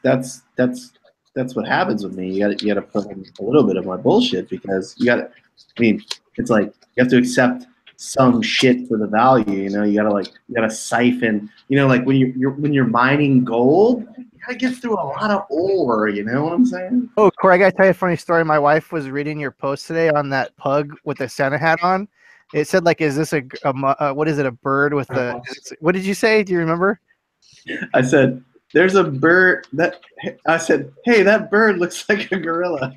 what happens with me. You got to put in a little bit of my bullshit because you got to. I mean, it's like you have to accept some shit for the value. You know, you gotta siphon. You know, like when you're mining gold, you gotta get through a lot of ore. You know what I'm saying? Oh, Corey, I gotta tell you a funny story. My wife was reading your post today on that pug with the Santa hat on. It said, like, is this what is it? A bird with the? What did you say? Do you remember? I said, "There's a bird that." I said, "Hey, that bird looks like a gorilla."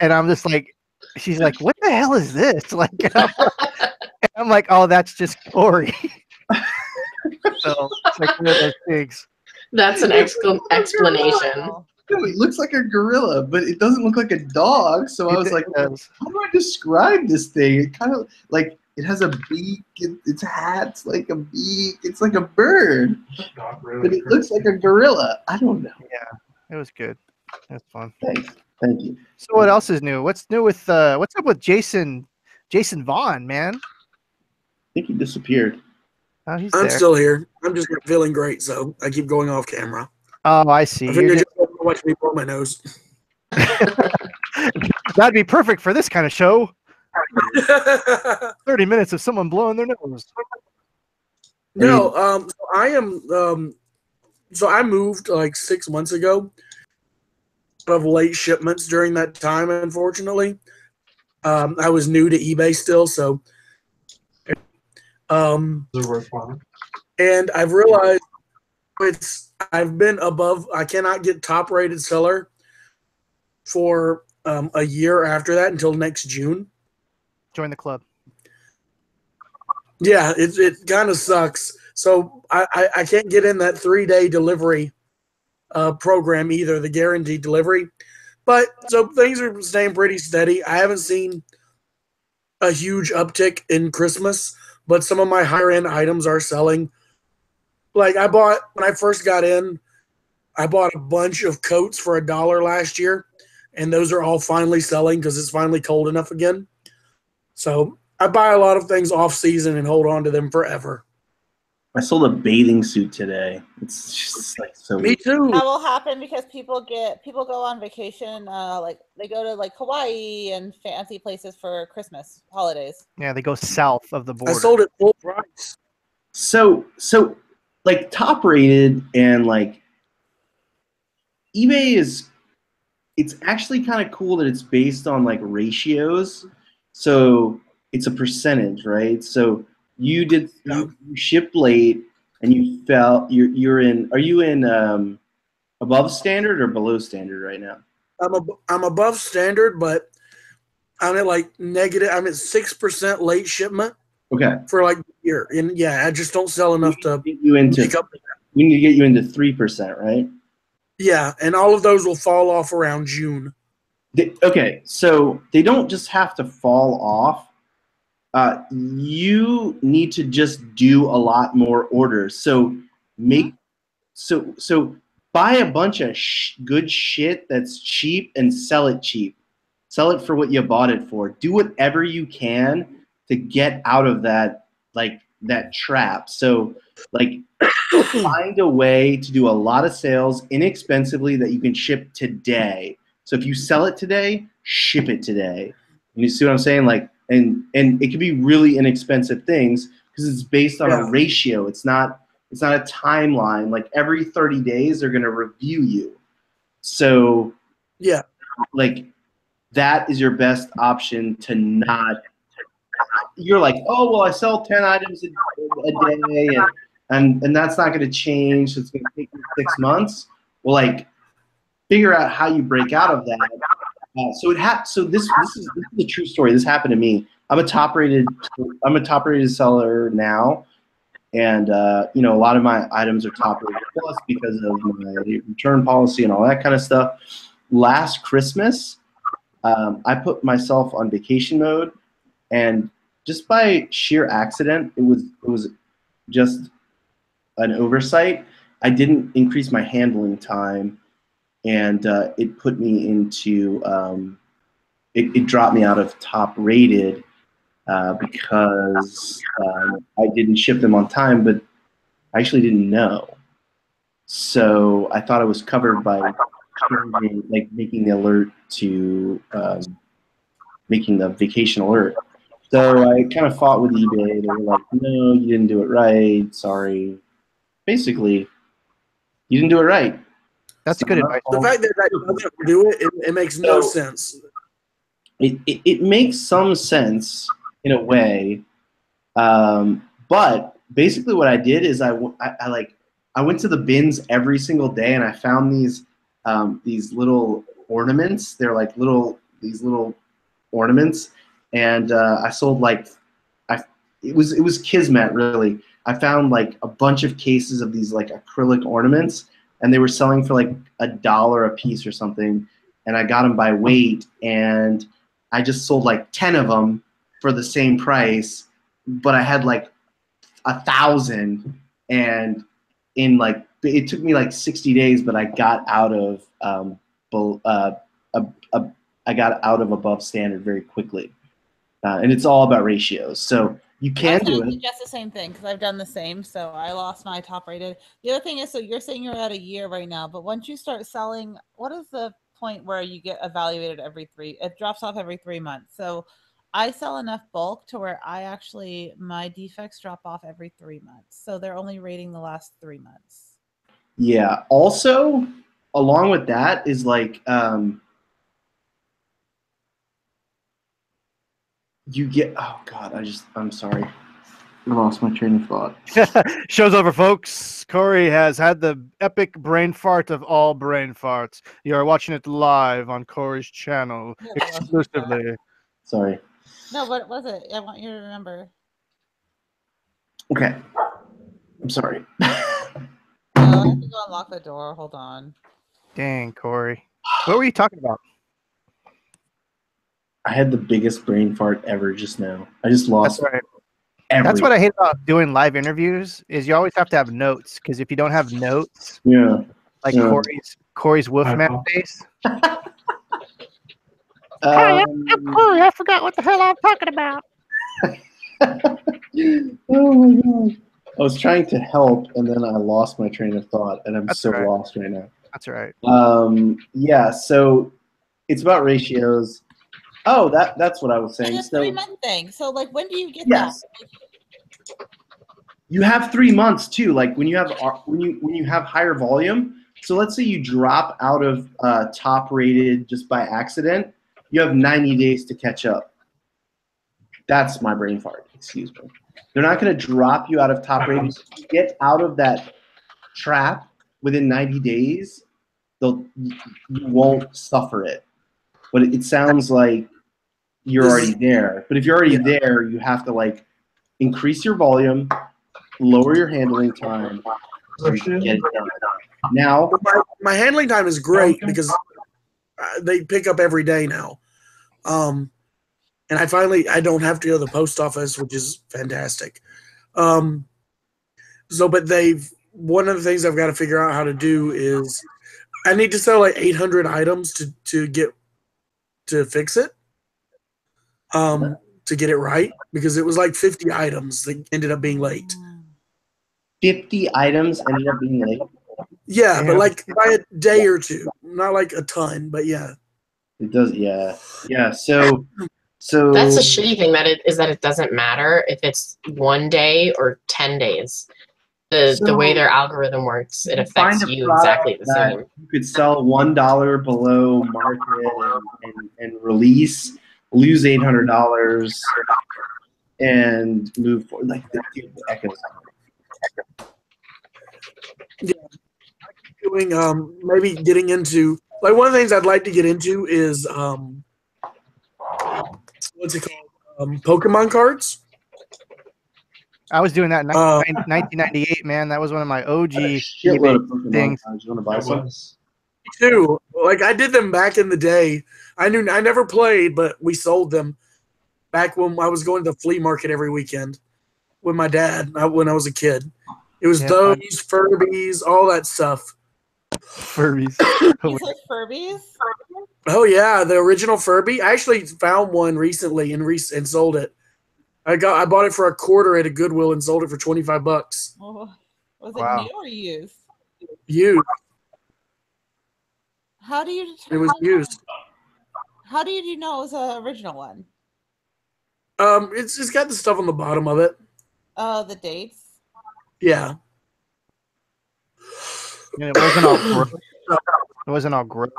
And I'm just like, she's like, "What the hell is this?" Like, I'm like, "Oh, that's just Corey." So it's like one of those things. That's an explanation. No, it looks like a gorilla, but it doesn't look like a dog. So I was like, how do I describe this thing? It kind of like it has a beak. Its hat's like a beak. It's like a bird, but it looks like a gorilla. I don't know. Yeah, it was good. That's fun. Thanks. Thank you. So what else is new? What's new with what's up with Jason Vaughn, man? I think he disappeared. Oh, he's I'm there. still here. I'm just not feeling great, so I keep going off camera. Oh, I see. I figured you just watch me blow my nose. That'd be perfect for this kind of show. 30 minutes of someone blowing their nose. No, so I am. So I moved like 6 months ago. Of late shipments during that time, unfortunately. I was new to eBay still, so. And I've realized I've been above. I cannot get top rated seller for a year after that until next June. Join the club. Yeah, it kind of sucks. So I can't get in that 3-day delivery program either, the guaranteed delivery. But so things are staying pretty steady. I haven't seen a huge uptick in Christmas, but some of my higher end items are selling. Like when I first got in, I bought a bunch of coats for $1 last year, and those are all finally selling because it's finally cold enough again. So I buy a lot of things off season and hold on to them forever. I sold a bathing suit today. It's just like so. Me too. That will happen because people go on vacation, like they go to like Hawaii and fancy places for Christmas holidays. Yeah, they go south of the border. I sold it full price. So like top rated and like eBay it's actually kind of cool that it's based on like ratios. So it's a percentage, right? So you shipped late and you fell. Are you in above standard or below standard right now? I'm above standard, but I'm at like negative. I'm at 6% late shipment. Okay. For like a year, and yeah, I just don't sell enough to you into. We need to get you into 3%, right? Yeah, and all of those will fall off around June. Okay, so they don't just have to fall off. You need to just do a lot more orders. So buy a bunch of good shit that's cheap and sell it cheap. Sell it for what you bought it for. Do whatever you can to get out of that trap. So like find a way to do a lot of sales inexpensively that you can ship today. So if you sell it today, ship it today. You see what I'm saying? Like, and it could be really inexpensive things because it's based on a ratio. It's not a timeline. Like every 30 days, they're going to review you. So yeah, like that is your best option to not. You're like, oh well, I sell 10 items a day, and that's not going to change. So it's going to take you 6 months. Well, like figure out how you break out of that. So this is a true story. This happened to me. I'm a top rated seller now, and a lot of my items are top rated plus because of my return policy and all that kind of stuff. Last Christmas, I put myself on vacation mode, and just by sheer accident, it was just an oversight. I didn't increase my handling time, and it put me into it dropped me out of top rated because I didn't ship them on time, but I actually didn't know. So I thought it was covered by making the alert to making the vacation alert. So I kind of fought with eBay. They were like, no, you didn't do it right. Sorry. Basically, you didn't do it right. That's good advice. The fact that I don't do it makes no sense. It makes some sense in a way, but basically what I did is I went to the bins every single day and I found these little ornaments. They're like these little ornaments, and I sold it was Kismet really. I found like a bunch of cases of these like acrylic ornaments, and they were selling for like $1 a piece or something, and I got them by weight, and I just sold like 10 of them for the same price, but I had like 1,000, and in like it took me like 60 days, but I got out of I got out of above standard very quickly, and it's all about ratios. So you can do it. Just the same thing because I've done the same. So I lost my top rated. The other thing is, so you're saying you're at a year right now, but once you start selling, what is the point where you get evaluated it drops off every 3 months. So I sell enough bulk to where my defects drop off every 3 months. So they're only rating the last 3 months. Yeah. Also, along with that is like you get, oh God, I'm sorry. I lost my train of thought. Show's over, folks. Corey has had the epic brain fart of all brain farts. You are watching it live on Corey's channel exclusively. Sorry. No, what was it? I want you to remember. Okay. I'm sorry. I have to go unlock the door. Hold on. Dang, Corey. What were you talking about? I had the biggest brain fart ever just now. I just lost. That's right. That's what I hate about doing live interviews is you always have to have notes, because if you don't have notes, like Corey's Wolfman face. Hi, I'm Corey. I forgot what the hell I'm talking about. Oh my God. I was trying to help, and then I lost my train of thought, and I'm lost right now. That's right. Yeah, so it's about ratios. Oh, that's what I was saying. And the 3-month thing. So, like, when do you get that? You have 3 months too. Like when you have higher volume. So let's say you drop out of top rated just by accident. You have 90 days to catch up. That's my brain fart. Excuse me. They're not going to drop you out of top rated. You get out of that trap within 90 days. You won't suffer it. But it sounds like you're already there. But if you're already there, you have to like increase your volume, lower your handling time, so you can get it done. Now, my handling time is great because they pick up every day now. And I don't have to go to the post office, which is fantastic. But one of the things I've got to figure out how to do is I need to sell like 800 items to fix it, to get it right, because it was like 50 items that ended up being late. 50 items ended up being late? Yeah, but like by a day or two, not like a ton, but yeah. It does, yeah. Yeah, so that's the shitty thing that it doesn't matter if it's 1 day or 10 days. The way their algorithm works, it affects you exactly the same. You could sell $1 below market and release, lose $800, and move forward. Like the echoes. Yeah, doing maybe getting into like one of the things I'd like to get into is what's it called? Pokemon cards. I was doing that in 1998, man. That was one of my OG eBay things. You want to buy some? Me too. Like I did them back in the day. I never played, but we sold them back when I was going to the flea market every weekend with my dad when I was a kid. It was those Furbies, all that stuff. Furbies. You said Furbies? Oh yeah, the original Furby. I actually found one recently and sold it. I bought it for a quarter at a Goodwill and sold it for $25. Oh, was it Wow. new or used? Used. How do you It was used. How do you know it was an original one? It's just got the stuff on the bottom of it. Oh, the dates. Yeah. And it wasn't all gross. It wasn't all gross.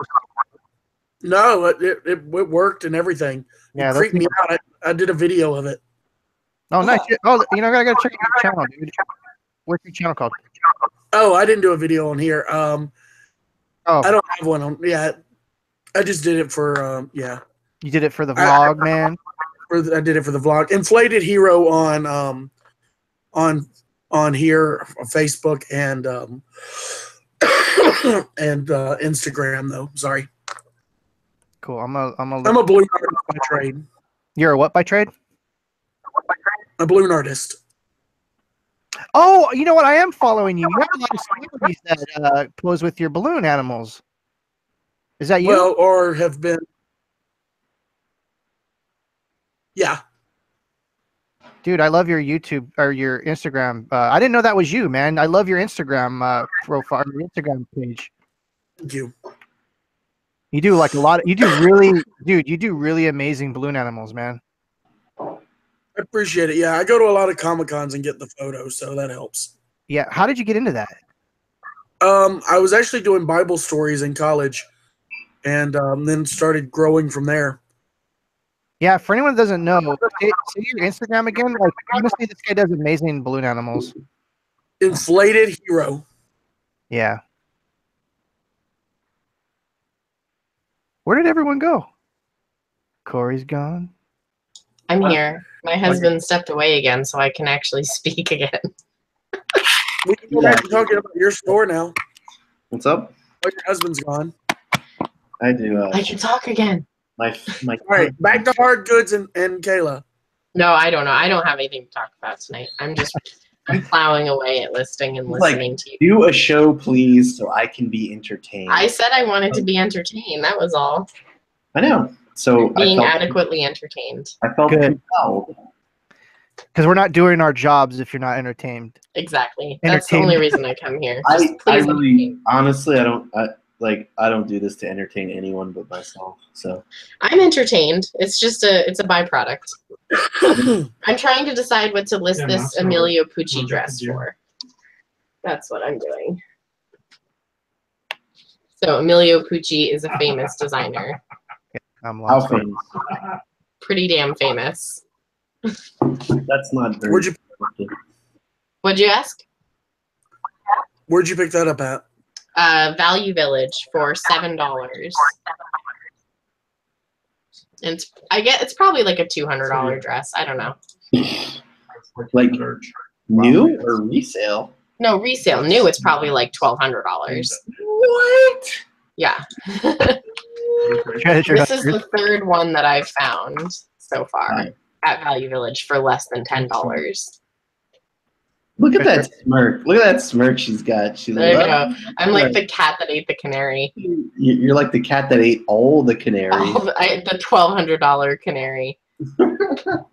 No, it worked and everything. Yeah, It those creeped me out. I did a video of it. Oh, nice. Oh, I gotta check out your channel, dude. What's your channel called? Oh, I didn't do a video on here. Oh, I don't have one on. Yeah, I just did it for. Yeah, you did it for the vlog, man. I did it for the vlog. Inflated Hero on here on Facebook and and Instagram though. Sorry, Cool. I'm a I'm a balloon artist by trade. You're a what by trade? A balloon artist. Oh, you know what? I am following you. You have a lot of celebrities that pose with your balloon animals. Is that you? Well, or have been. Yeah. Dude, I love your YouTube or your Instagram. I didn't know that was you, man. I love your Instagram profile, your Instagram page. Thank you. You do like a lot. You do really, dude. You do really amazing balloon animals, man. I appreciate it. Yeah, I go to a lot of Comic-Cons and get the photos, so that helps. Yeah. How did you get into that? I was actually doing Bible stories in college, and then started growing from there. Yeah. For anyone that doesn't know, say your Instagram again. Like honestly, this guy does amazing balloon animals. Inflated Hero. Yeah. Where did everyone go? Corey's gone. I'm here. My husband stepped away again, so I can actually speak again. We can go back to talking about your store now. What's up? Oh, your husband's gone. I do. I can talk again. My All right, back to hard goods and Kayla. No, I don't know. I don't have anything to talk about tonight. I'm plowing away at listing and listening to you. Do a show, please, so I can be entertained. I said I wanted to be entertained. That was all. I know. So Being adequately entertained. I felt Good. compelled. Because we're not doing our jobs if you're not entertained. Exactly. That's the only reason I come here. Just I please really, entertain. honestly, I don't do this to entertain anyone but myself. So I'm entertained. It's just it's a byproduct. I'm trying to decide what to list this Emilio Pucci dress for. That's what I'm doing. So Emilio Pucci is a famous designer. I'm how lost. famous? Pretty damn famous. That's not very. Where'd you What'd you ask? pick that up at? Value Village for $7. And it's probably like a $200 dress. I don't know. Like new or resale? No, resale. New, it's probably like $1,200. What? Yeah. Treasure This is hunters. the third one that I've found so far Right. at Value Village for less than $10. Look at that smirk. Look at that smirk she's got. She's There you like, go. I'm like the cat that ate the canary. You're like the cat that ate all the canaries. The $1,200 canary.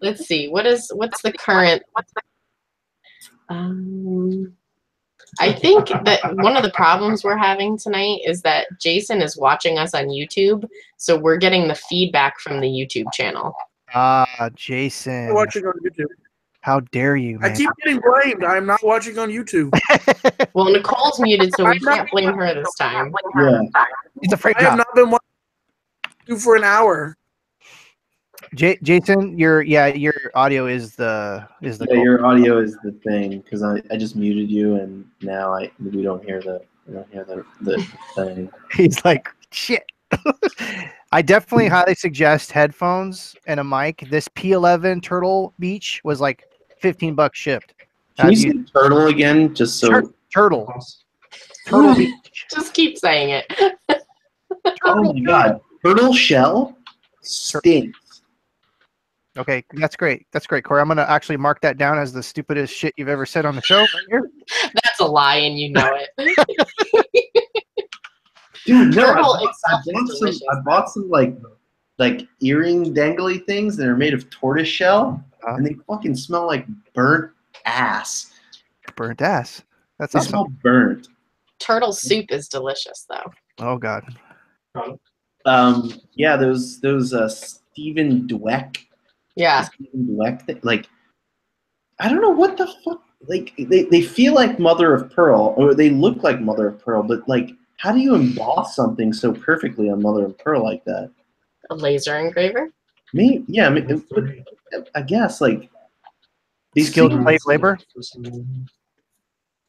Let's see. What's the current? I think that one of the problems we're having tonight is that Jason is watching us on YouTube, so we're getting the feedback from the YouTube channel. Ah, Jason. I'm watching on YouTube. How dare you, man? I keep getting blamed. I'm not watching on YouTube. Well, Nicole's muted, so we can't blame her this time. Yeah. He's afraid I have not. not been watching YouTube for an hour. Jason, your audio is the Yeah, your audio is the thing because I just muted you and now we don't hear the thing. He's like, shit. I definitely highly suggest headphones and a mic. This P11 Turtle Beach was like $15 shipped. Can you say turtle again? Just so Turtle Beach. Just keep saying it. Oh my god, turtle shell stinks. Okay, that's great. That's great, Corey. I'm gonna actually mark that down as the stupidest shit you've ever said on the show right here. That's a lie, and you know it. Dude, no, Turtle I itself is bought some. delicious. I bought some like earring dangly things that are made of tortoise shell, and they fucking smell like burnt ass. Burnt ass. That's They awesome. smell burnt. Turtle soup is delicious, though. Oh God. Yeah, those Stephen Dweck. Yeah. Stephen Dweck like, I don't know what the fuck. Like they feel like mother of pearl, or they look like mother of pearl, but like, how do you emboss something so perfectly on mother of pearl like that? A laser engraver? Me, yeah, I mean, I guess like these Skilled things- slave labor.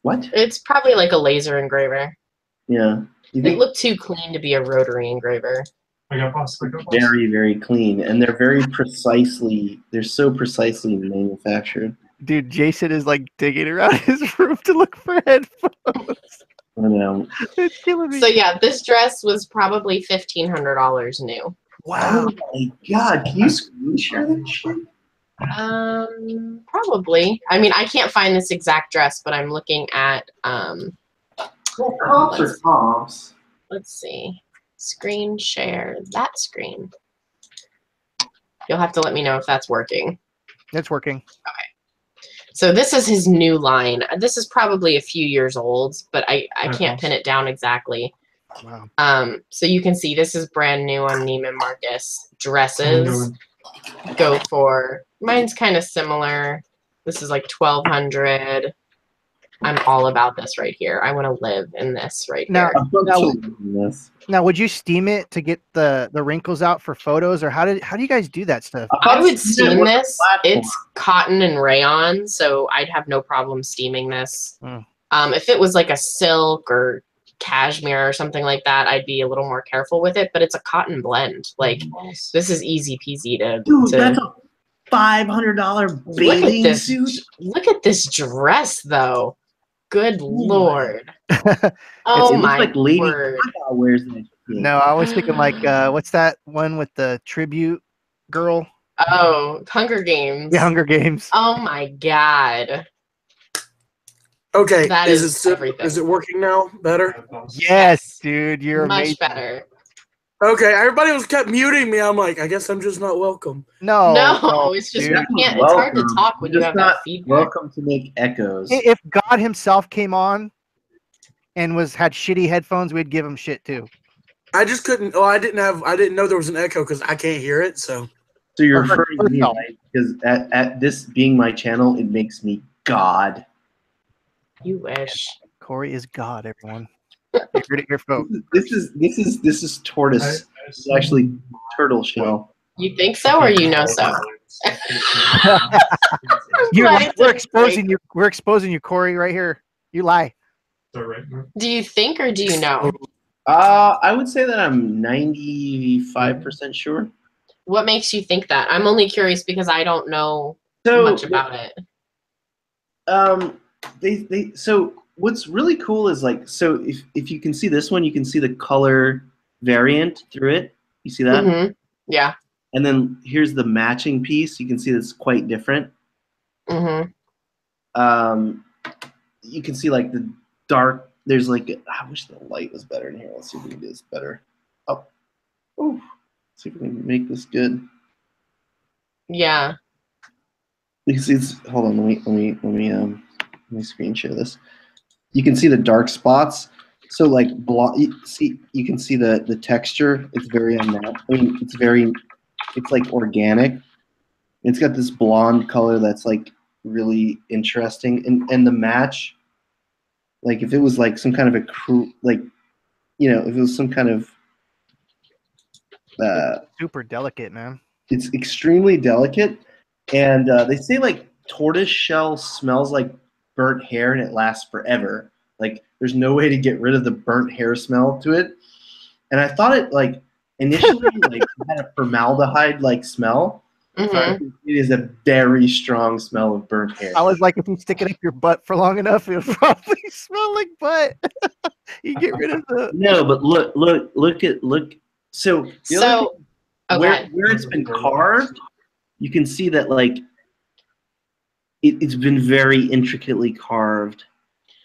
What? It's probably like a laser engraver. Yeah, you It think looked too clean to be a rotary engraver. very, very clean, and they're very precisely. They're so precisely manufactured. Dude, Jason is like digging around his room to look for headphones. I know. It's killing me. So yeah, this dress was probably $1,500 new. Wow. Oh my god! Can you screen share that shit? Probably. I mean, I can't find this exact dress, but I'm looking at Well, comps are comps. let's see. Screen share that screen. You'll have to let me know if that's working. It's working. So this is his new line. This is probably a few years old, but I can't pin it down exactly. Wow. So you can see this is brand new on Neiman Marcus. Dresses go for, mine's kind of similar. This is like $1,200. I'm all about this right here. I want to live in this right Now, here. now, would you steam it to get the wrinkles out for photos, or how do you guys do that stuff? I would steam this. It's cotton and rayon, so I'd have no problem steaming this. Mm. If it was like a silk or cashmere or something like that, I'd be a little more careful with it. But it's a cotton blend. Like, this is easy peasy to. Dude, that's a $500 bathing suit. Look at this dress, though. Good Lord. It Oh looks my like Lady word. Gaga wears that shit. No, I was thinking like, what's that one with the tribute girl? Oh, Hunger Games. The Hunger Games. Oh my God. Okay, That is everything. Is it working now? Better? Yes, dude, you're Much amazing. better. Okay, everybody was kept muting me. I'm like, I guess I'm just not welcome. No, it's just dude. it's hard to talk when you Just have not that feedback. welcome to make echoes. If God himself came on and had shitty headphones, we'd give him shit too. I just couldn't. Oh, I didn't know there was an echo because I can't hear it. So you're For referring to me, herself. right? Because at this being my channel, it makes me God. You wish. Corey is God, everyone. You heard it here, folks. This is tortoise. It's actually turtle shell. You think so, or you know so? We're exposing you, Corey, right here. You lie. Do you think or do you know? I would say that I'm 95% sure. What makes you think that? I'm only curious because I don't know So much about it. So what's really cool is like, so if you can see this one, you can see the color variant through it. You see that? Mm-hmm. Yeah. And then here's the matching piece. You can see that's quite different. Mm-hmm. You can see like the dark. There's like, I wish the light was better in here. Let's see if we can do this better. Oh, let's see if we can make this good. Yeah. You can see it's, hold on, let me screen share this. You can see the dark spots. So like you can see the texture. It's very unnatural. I mean, it's like organic. It's got this blonde color that's like really interesting, and the match. Like if it was like some kind of if it was some kind of Super delicate, man. it's extremely delicate, and they say like tortoise shell smells like burnt hair and it lasts forever. Like there's no way to get rid of the burnt hair smell to it. And I thought it like initially like had a formaldehyde like smell. Mm-hmm. It is a very strong smell of burnt hair. I was like, if you stick it up your butt for long enough, it'll probably smell like butt. You get rid of the. No, but look. So where it's been carved, you can see that like it's been very intricately carved.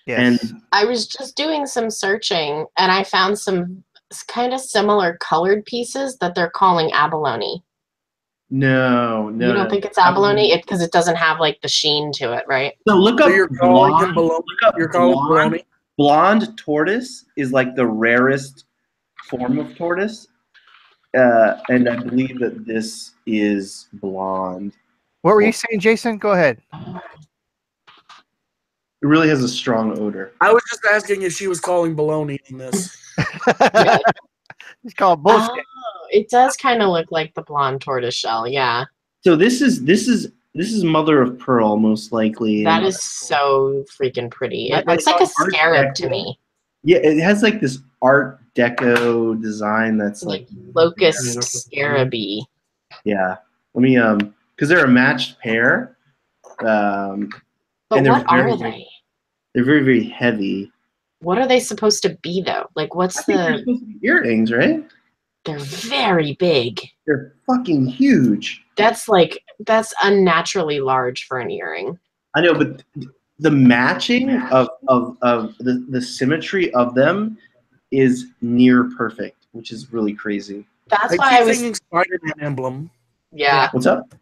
Yes. And I was just doing some searching and I found some kind of similar colored pieces that they're calling abalone. No, You don't think it's abalone? Because it doesn't have like the sheen to it, right? So look So up you're calling him blonde. baloney? Look up You're calling blonde. baloney? Blonde tortoise is like the rarest form of tortoise, and I believe that this is blonde. What were you saying, Jason? Go ahead. It really has a strong odor. I was just asking if she was calling baloney in this. Yeah. It's called bullshit. Oh, it does kind of look like the blonde tortoise shell. Yeah, So this is mother of pearl, most likely. that and- is so freaking pretty. It Like looks like a Art scarab to Deco. me, Yeah, it has like this Art Deco design that's like like, locust scaraby. yeah. Let me because they're a matched pair. But And they're what are very- they? They're very, very heavy. What are they supposed to be though? Like, I what's think they're the? supposed to be earrings, right? They're very big. They're fucking huge. That's unnaturally large for an earring. I know, but the matching of the symmetry of them is near perfect, which is really crazy. That's I why keep I was. thinking Spider-Man emblem. Yeah, What's up?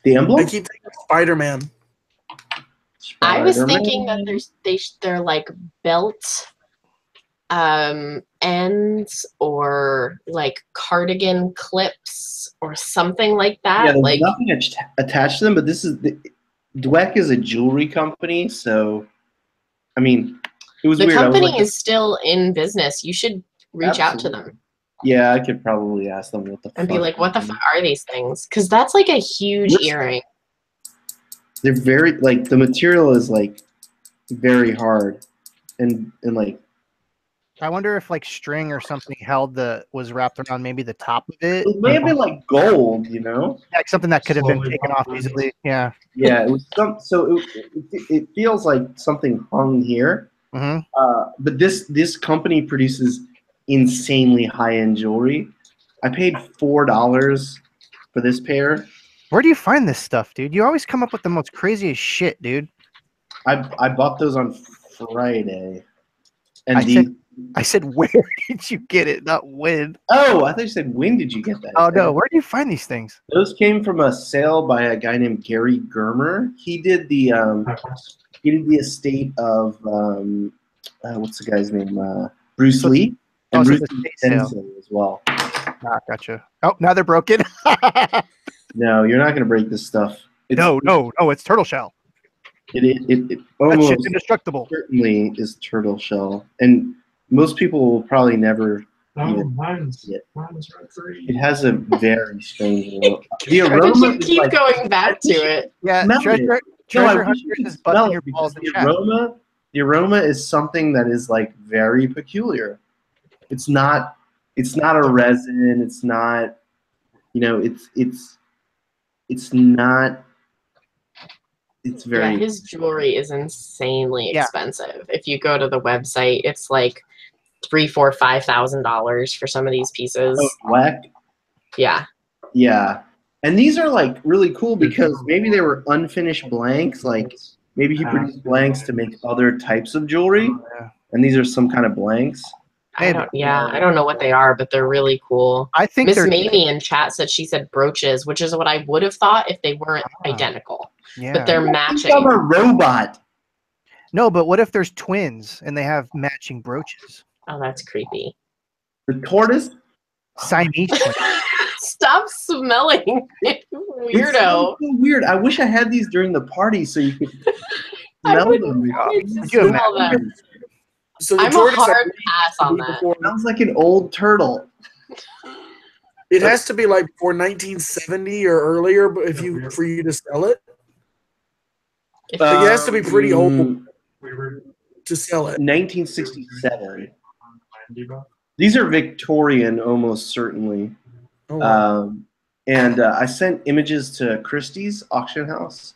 The emblem? I keep thinking Spider-Man. I was Spider-Man? thinking that they're like belt ends or like cardigan clips or something like that. Yeah, there's like nothing attached to them, but Dweck is a jewelry company, so I mean, it was the weird. I was company like, is still in business. You should reach out to them absolutely. Yeah, I could probably ask them what the and fuck. be like, what the fuck are these things? Because that's like a huge Listen. earring. They're very like the material is like very hard and like I wonder if like string or something was wrapped around maybe the top of it. it may have been like gold, you know? Like something that could have been Slowly taken off bumping. easily. Yeah. Yeah, it was it feels like something hung here. Hmm. But this company produces insanely high-end jewelry. I paid $4 for this pair. Where do you find this stuff, dude? You always come up with the most craziest shit, dude. I bought those on Friday. And I said, where did you get it? Not when. oh, I thought you said when did you get that? Oh no, where do you find these things? Those came from a sale by a guy named Gary Germer. He did the estate of what's the guy's name? Bruce Lee. Oh, And so Bruce it's a Lee estate sale. Sensei as well. Ah, gotcha. Oh, now they're broken. No, you're not gonna break this stuff. No, it's turtle shell. It That almost shit's indestructible. certainly is turtle shell, and most people will probably never. Oh, even mine's see it. right 3. It has a very strange aroma. The Why aroma did you is keep like, going back to it? Yeah, Smell treasure No, I treasure wish you hunters could is smell busting it your because balls in chat. the aroma is something that is like very peculiar. It's not a resin. It's not, it's not. It's very. Yeah, his jewelry is insanely Yeah. expensive. If you go to the website, it's like $3,000, $4,000, $5,000 for some of these pieces. Black. Yeah. Yeah. And these are like really cool because maybe they were unfinished blanks. Like maybe he produced blanks to make other types of jewelry, Yeah. and these are some kind of blanks. I don't know what they are, but they're really cool. I think Miss they're Mamie in chat said she said brooches, which is what I would have thought if they weren't Ah. identical. yeah. But they're I'm matching. a robot. No, but what if there's twins and they have matching brooches? Oh, that's creepy. The tortoise. Siamese twins. Stop smelling, It's weirdo. so weird. I wish I had these during the party so you could I smell would them. wanted to Could you smell them. So the I'm a tortoise, I hard believe, pass has to on be that. before- Sounds like an old turtle. it has to be like before 1970 or earlier, but for you to sell it, If Like, it has to be pretty old We were to sell it. 1967. 90 bucks. These are Victorian, almost certainly. Oh, wow. And I sent images to Christie's auction house.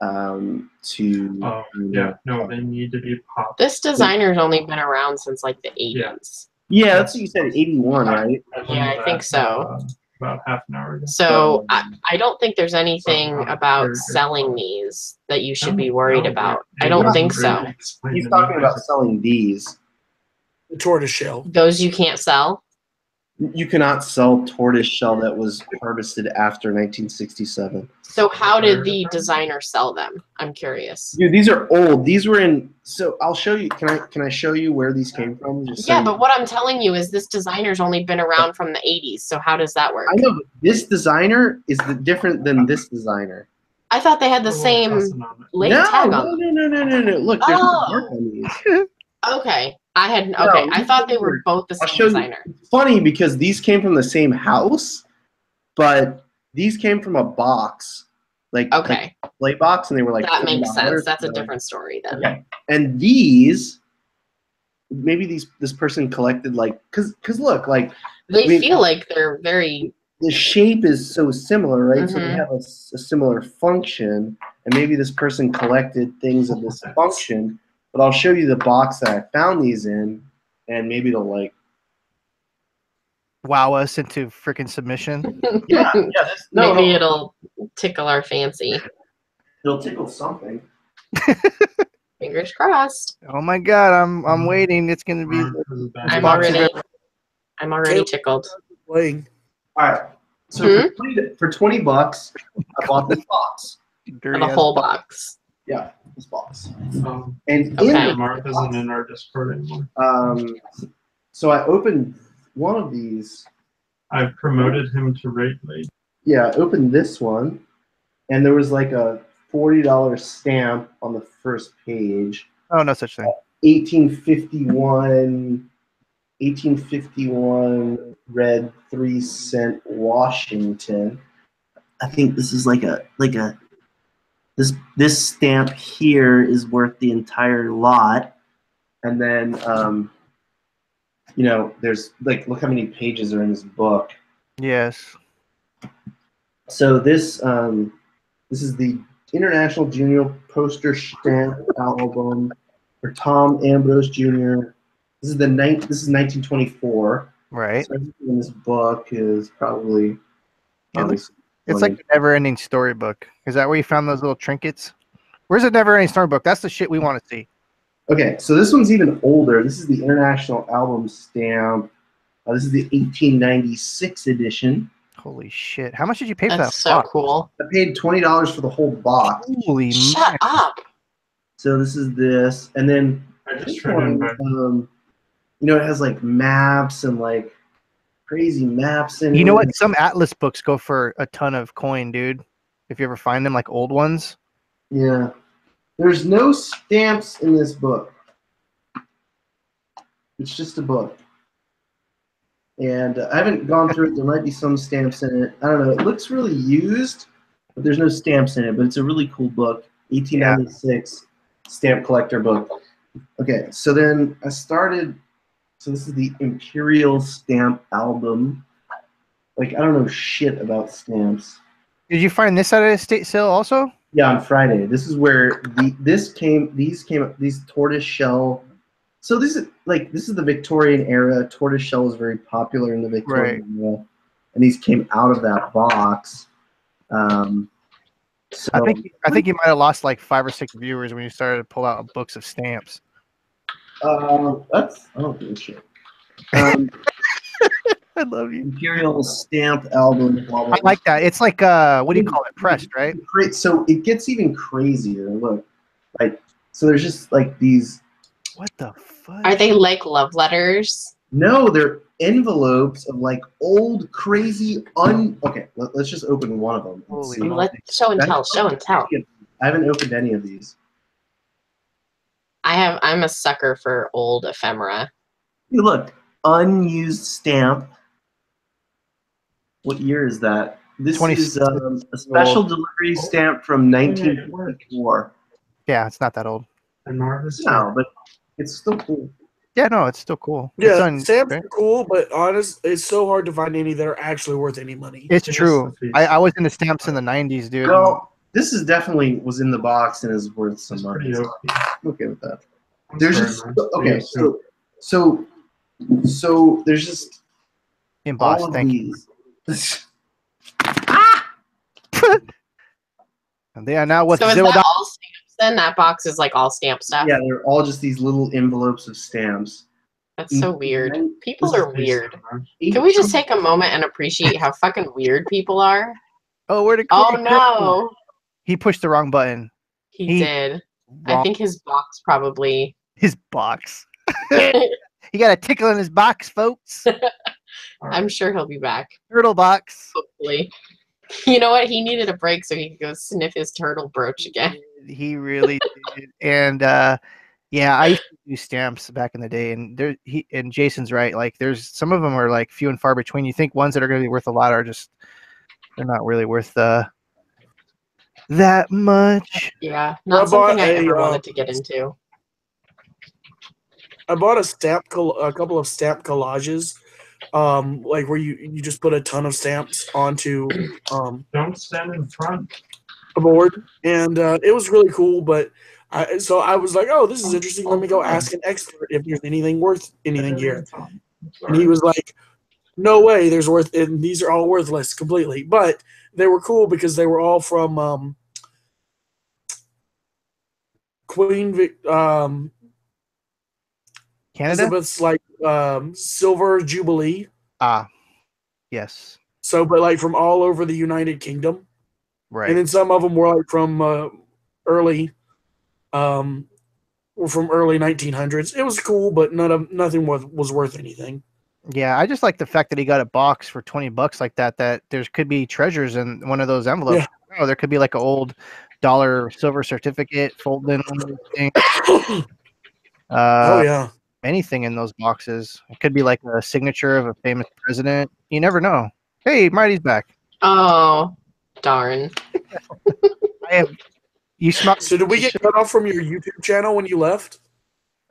To Oh, yeah. No, they need to be popped. This designer's only been around since like the 80s. yeah, that's what you said. 81, right? Yeah, I think so. About half an hour ago. So I don't think there's anything about selling these that you should be worried about. I don't think so. He's talking about selling these. The tortoise shell. Those you can't sell. You cannot sell tortoise shell that was harvested after 1967. So how did the designer sell them? I'm curious. Dude, these are old. These were in. So I'll show you. Can I show you where these came from? Just so Yeah, but what I'm telling you is this designer's only been around from the 80s. So how does that work? I know, but this designer is different than this designer. I thought they had the A little same custom on it. late No, tag no, on them. no. Look, there's no Oh. mark on these. Okay. I these thought they were- were both the I'll same show you. designer. It's funny because these came from the same house, but these came from a box, like Okay. a play box, and they were like That makes $40, sense. That's a so- different story then. Okay. And these, maybe this person collected like, cause look, like They I mean- feel like they're very the shape is so similar, right? So they Mhm. have a similar function, and maybe this person collected things of this function. But I'll show you the box that I found these in, and maybe it'll like, Wow us into freaking submission. yeah. This, no, maybe no, it'll tickle our fancy. it'll tickle something. Fingers crossed. Oh my god, I'm waiting. It's gonna be Mark has a bad I'm box of already Caleb- tickled. Playing. All right. So for $20, I bought this box. dirty The ass whole box. box. Yeah, this box. Um, And Okay. in Mark isn't in our Discord anymore. so I opened one of these. I've promoted him to rate lead. Yeah, I opened this one, and there was like a $40 stamp on the first page. Oh, no such thing. 1851 red 3-cent Washington. I think this is like a this stamp here is worth the entire lot. And then there's like, look how many pages are in this book. Yes. So this is the International Junior Poster Stamp Album for Tom Ambrose Jr. This is 1924. Right. So everything in this book is probably Yeah, obviously It's like a never-ending storybook. Is that where you found those little trinkets? Where's a never-ending storybook? That's the shit we want to see. Okay, so this one's even older. This is the International Album Stamp. This is the 1896 edition. Holy shit! How much did you pay for That's that so box? cool. I paid $20 for the whole box. Holy Shut man. up. So this is this, and then I just this tried to one, invite. it has like maps and like crazy maps in You know it. what? Some Atlas books go for a ton of coin, dude. If you ever find them, like old ones. Yeah. There's no stamps in this book. It's just a book. And I haven't gone through it. There might be some stamps in it. I don't know. It looks really used, but there's no stamps in it. But it's a really cool book. 1896 stamp collector book. Okay, so then I started. So this is the Imperial Stamp Album. Like, I don't know shit about stamps. Did you find this at a estate sale also? Yeah, on Friday. This is where these tortoise shell. So this is the Victorian era. Tortoise shell was very popular in the Victorian era, and these came out of that box. So I think you might have lost like 5 or 6 viewers when you started to pull out books of stamps. I don't give a shit. I love you. Imperial Stamp Album. Blah, blah, I like that. It's like what do you call it? Pressed, right? Great. So it gets even crazier. Look, so there's just like these. What the fuck? Are they like love letters? No, they're envelopes of like old crazy Okay, let's just open one of them. and Holy see. moly. Show and tell. Show and tell. I haven't opened any of these. I'm a sucker for old ephemera. Hey, look, unused stamp. What year is that? This 20 is a special delivery stamp from 1954. Yeah, it's not that old. And Mark is No, but it's still cool. Yeah, no, it's still cool. It's Yeah, on- stamps are cool, but honest, it's so hard to find any that are actually worth any money. It's Yes, true. please. I was into stamps in the 90s, dude. Well, this is definitely was in the box and is worth some It's money. pretty So OP. I'm okay with that. I'm There's sorry, just Mark. okay. Yeah, So there's just Embossed, all of thank you. these. And they are now with So is $0. that all stamps then? That box is like all stamp stuff? Yeah, they're all just these little envelopes of stamps. That's so weird. People This is are weird. ASMR. Can we just take a moment and appreciate how fucking weird people are? Oh, where did Oh Corey go? no, He pushed the wrong button. he did. I Wrong think his box probably. his box. He got a tickle in his box, folks. I'm sure he'll be back. Turtle box. Hopefully. You know what? He needed a break so he could go sniff his turtle brooch again. He really did. And yeah, I used to do stamps back in the day, and and Jason's right. Like, there's some of them are like few and far between. You think ones that are going to be worth a lot are just they're not really worth that much. Yeah, Well, not something I a, ever wanted to get into. I bought a couple of stamp collages, like where you just put a ton of stamps onto Don't stand in front. a board, and it was really cool. But so I was like, oh, this is interesting. Let me go ask an expert if there's anything worth anything here. And he was like, no way, there's worth, and these are all worthless completely. But they were cool because they were all from Canada? Elizabeth's like silver jubilee. Ah, yes. So, but like from all over the United Kingdom, Right. and then some of them were like from early 1900s. It was cool, but nothing was worth anything. Yeah, I just like the fact that he got a box for $20 like that. That there could be treasures in one of those envelopes. Yeah. Oh, there could be like an old dollar silver certificate folded in one of those things. Oh yeah. Anything in those boxes. It could be like a signature of a famous president. You never know. Hey, Marty's back. Oh, darn. I have. You smell. So did we get cut off from your YouTube channel when you left?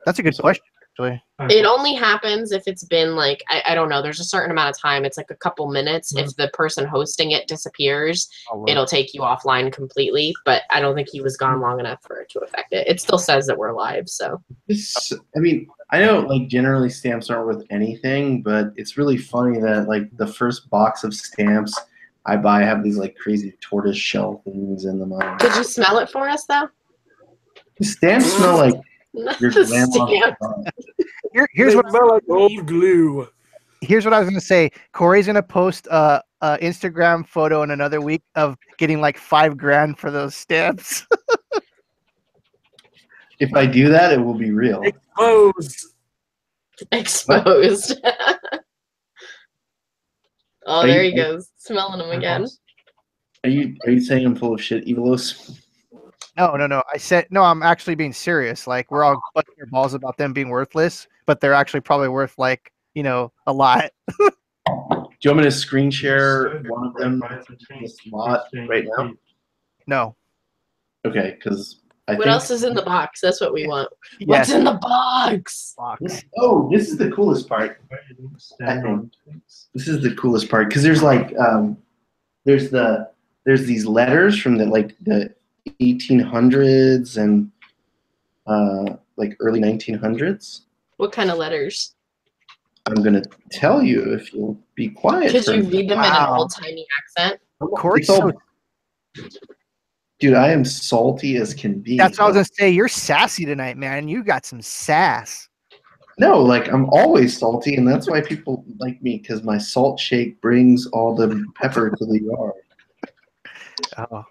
That's a good question, actually. It only happens if it's been like, I don't know, there's a certain amount of time. It's like a couple minutes. If the person hosting it disappears, it'll take you offline completely. But I don't think he was gone long enough for it to affect it. It still says that we're live, so. I mean, I know like generally stamps aren't worth anything, but it's really funny that like the first box of stamps I buy have these like crazy tortoise shell things in them. Could you smell it for us, though? The stamps smell like your The grandma's stamp. Here's They what smell like old glue. Here's what I was going to say. Corey's going to post a Instagram photo in another week of getting like $5,000 for those stamps. If I do that, it will be real. Exposed. Exposed. Oh, there he goes, smelling them again. Are you saying I'm full of shit, Evilos? No. I said no. I'm actually being serious. Like, we're all busting our balls about them being worthless, but they're actually probably worth like a lot. Do you want me to screen share one of them in this lot right now? No. Okay, because What else is in the box? That's what we want. Yes. What's in the box? Oh, this is the coolest part. I think this is the coolest part because there's like there's these letters from the 1800s and like early 1900s. What kind of letters? I'm gonna tell you if you'll be quiet. Could for a you minute. read them in an old-timey accent? Corey's It's all- Dude, I am salty as can be. That's what I was gonna say. You're sassy tonight, man. You got some sass. No, like I'm always salty, and that's why people like me because my salt shake brings all the pepper to the yard. Oh.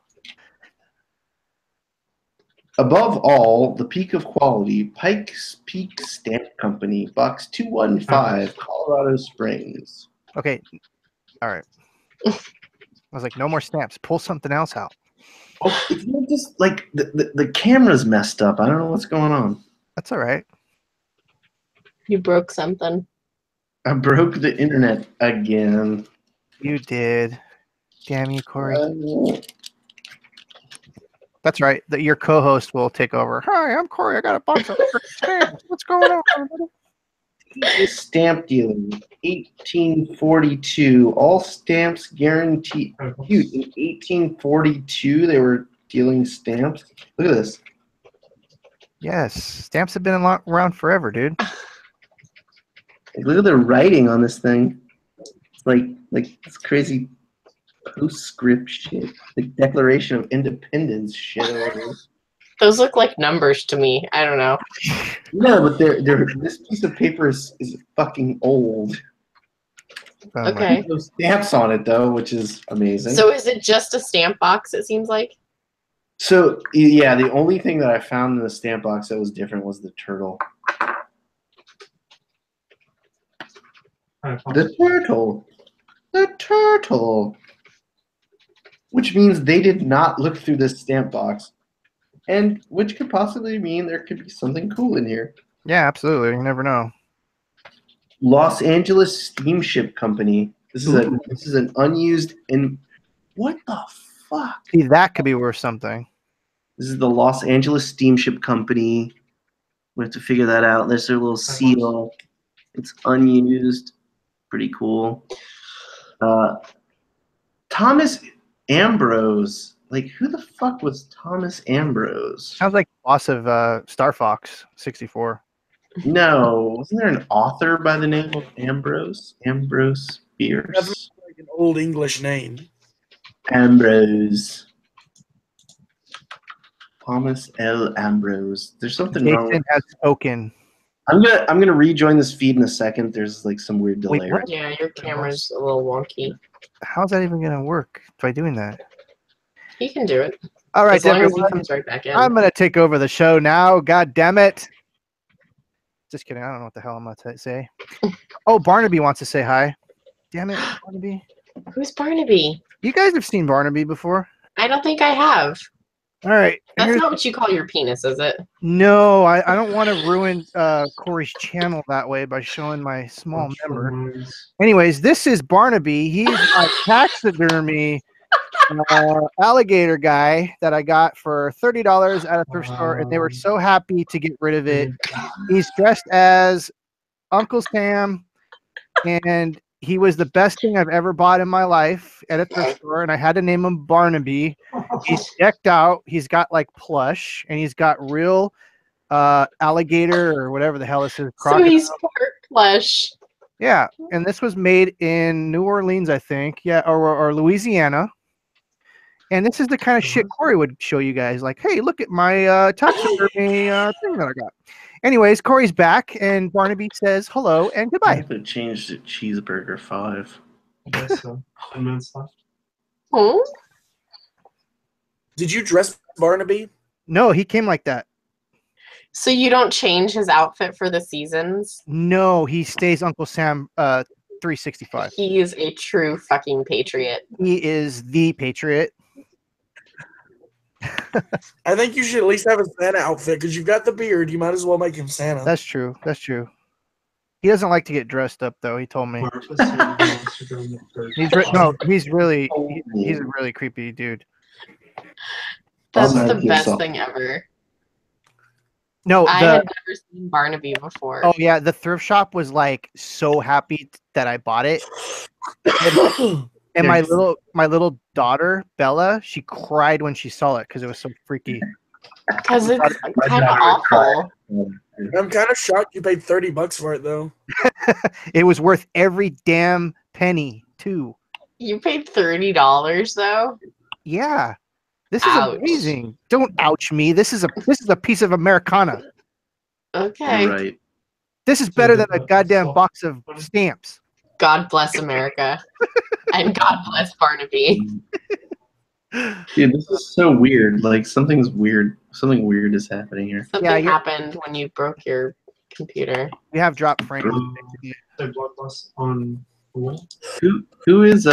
Above all, the peak of quality, Pike's Peak Stamp Company, Box 215, Colorado Springs. Okay. All right. I was like, no more stamps. Pull something else out. Oh, it's not just like the camera's messed up. I don't know what's going on. That's all right. You broke something. I broke the internet again. You did. Damn you, Corey. That's right. Your co-host will take over. Hi, I'm Corey. I got a box of stamps. What's going on, everybody? Stamp dealing, 1842. All stamps guaranteed. Dude, in 1842, they were dealing stamps. Look at this. Yes, stamps have been around forever, dude. Like, look at the writing on this thing. It's like this crazy postscript shit. The Declaration of Independence shit over here. Those look like numbers to me. I don't know. No, but this piece of paper is fucking old. Oh, my- Okay. Those stamps on it though, which is amazing. So is it just a stamp box, it seems like? So yeah, the only thing that I found in the stamp box that was different was the turtle. The turtle. The turtle. Which means they did not look through this stamp box. And which could possibly mean there could be something cool in here. Yeah, absolutely. You never know. Los Angeles Steamship Company. This is an unused what the fuck? See, that could be worth something. This is the Los Angeles Steamship Company. We have to figure that out. There's their little seal. It's unused. Pretty cool. Thomas Ambrose. Like, who the fuck was Thomas Ambrose? Sounds like boss of Star Fox 64. No, wasn't there an author by the name of Ambrose? Ambrose Bierce. That's like an old English name. Ambrose. Thomas L. Ambrose. There's something wrong with Jason has spoken. I'm gonna rejoin this feed in a second. There's like some weird delay. Wait, what? Yeah, your camera's a little wonky. How's that even going to work by doing that? He can do it. All right, As long as he everyone. comes right back in. I'm going to take over the show now. God damn it. Just kidding. I don't know what the hell I'm going to say. Oh, Barnaby wants to say hi. Damn it, Barnaby. Who's Barnaby? You guys have seen Barnaby before. I don't think I have. All right. That's here's- not what you call your penis, is it? No, I don't want to ruin Corey's channel that way by showing my small member. Anyways, this is Barnaby. He's a taxidermy alligator guy that I got for $30 at a thrift store, and they were so happy to get rid of it. He's dressed as Uncle Sam, and he was the best thing I've ever bought in my life at a thrift store, and I had to name him Barnaby. He's decked out. He's got like plush, and he's got real alligator or whatever the hell this is. So Crocodile. he's part plush. Yeah, and this was made in New Orleans, I think. Yeah, or Louisiana. And this is the kind of shit Corey would show you guys. Like, hey, look at my taxidermy thing that I got. Anyways, Corey's back, and Barnaby says hello and I goodbye. have to change to cheeseburger 5. Okay, so 10 minutes left. Hmm? Did you dress Barnaby? No, he came like that. So you don't change his outfit for the seasons? No, he stays Uncle Sam 365. He is a true fucking patriot. He is the patriot. I think you should at least have a Santa outfit because you've got the beard. You might as well make him Santa. That's true. That's true. He doesn't like to get dressed up, though. He told me. He's really he's a really creepy dude. That's I'll the make best yourself. thing ever. No, I had never seen Barnaby before. oh yeah, the thrift shop was like so happy that I bought it. And my little daughter Bella, she cried when she saw it because it was so freaky. Because it's My kind of daughter awful. I'm kind of shocked you paid $30 for it though. It was worth every damn penny too. You paid $30 though? Yeah, this is Ouch. amazing. Don't ouch me. This is a piece of Americana. Okay. You're right. This is better than a goddamn box of stamps. God bless America. And God bless Barnaby. Dude, this is so weird. Like something's weird. Something weird is happening here. Something Yeah, you're- happened when you broke your computer. We have dropped Frank. Say bloodlust on the wall. Who is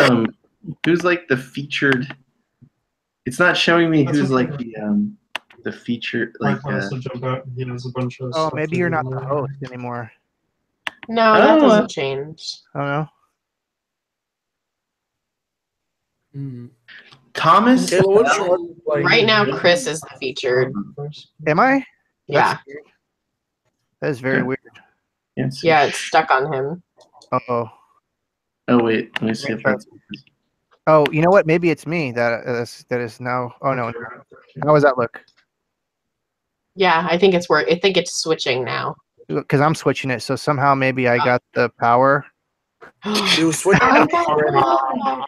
who's like the featured? It's not showing me who's like the featured like. Mike wants to jump out. He has a bunch of. Oh, stuff maybe to you're do not the tomorrow. host anymore. No, that Oh, doesn't change. I don't know. Thomas. Kayla, what's your hardest play? Right now, Chris is the featured. Am I? Yeah. That is very Yeah. weird. Yes. Yeah, it's stuck on him. Oh. Oh wait, let me see if that's. Oh, you know what? Maybe it's me that is now. Oh no. How does that look? Yeah, I think it's I think it's switching now. Because I'm switching it, so somehow maybe I got the power. It was switching Oh, up already.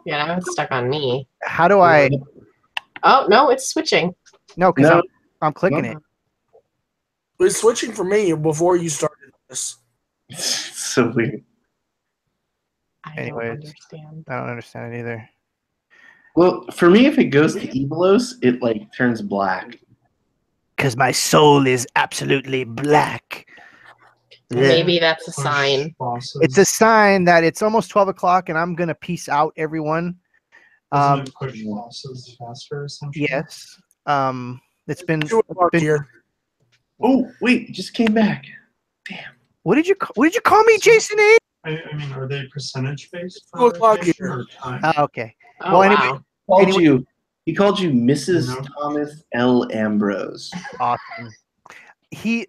Yeah, now it's stuck on me. How do I? Oh no, it's switching. No, because No. I'm clicking it. It was switching for me before you started this. So weird. I Anyways. don't understand. I don't understand it either. Well, for me, if it goes to Evilos, it like turns black. Because my soul is absolutely black. Maybe that's a Push sign. bosses. It's a sign that it's almost 12 o'clock and I'm gonna peace out, everyone. Doesn't it push bosses faster, essentially? Yes. It's been. 2 o'clock here. Oh, wait, it just came back. Damn. What did you call me, Jason A? I mean, are they percentage based? 2 o'clock rotation here. or time? Oh, okay. Oh Well, anyway, wow. He called you Mrs. No. Thomas L. Ambrose. Awesome.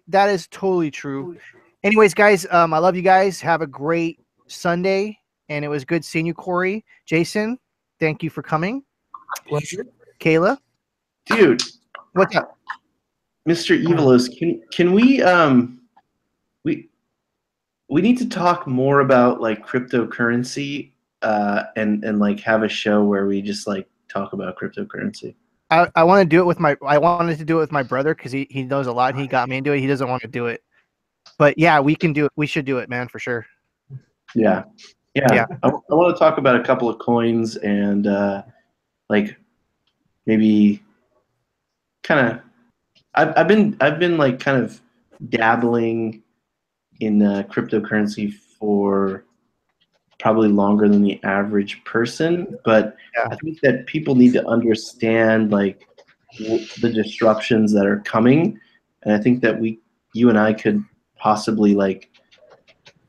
That is totally true. Anyways, guys, I love you guys. Have a great Sunday, and it was good seeing you, Corey. Jason, thank you for coming. Pleasure. Kayla, Dude, what's up? Mr. Evilos, can we need to talk more about like cryptocurrency and like have a show where we just like talk about cryptocurrency. I want to do it with I wanted to do it with my brother because he knows a lot. He got me into it. He doesn't want to do it, but yeah, we can do it. We should do it, man, for sure. Yeah. I want to talk about a couple of coins and like maybe kind of. I've been like kind of dabbling in cryptocurrency for probably longer than the average person, but Yeah. I think that people need to understand like the disruptions that are coming, and I think that you and I could possibly like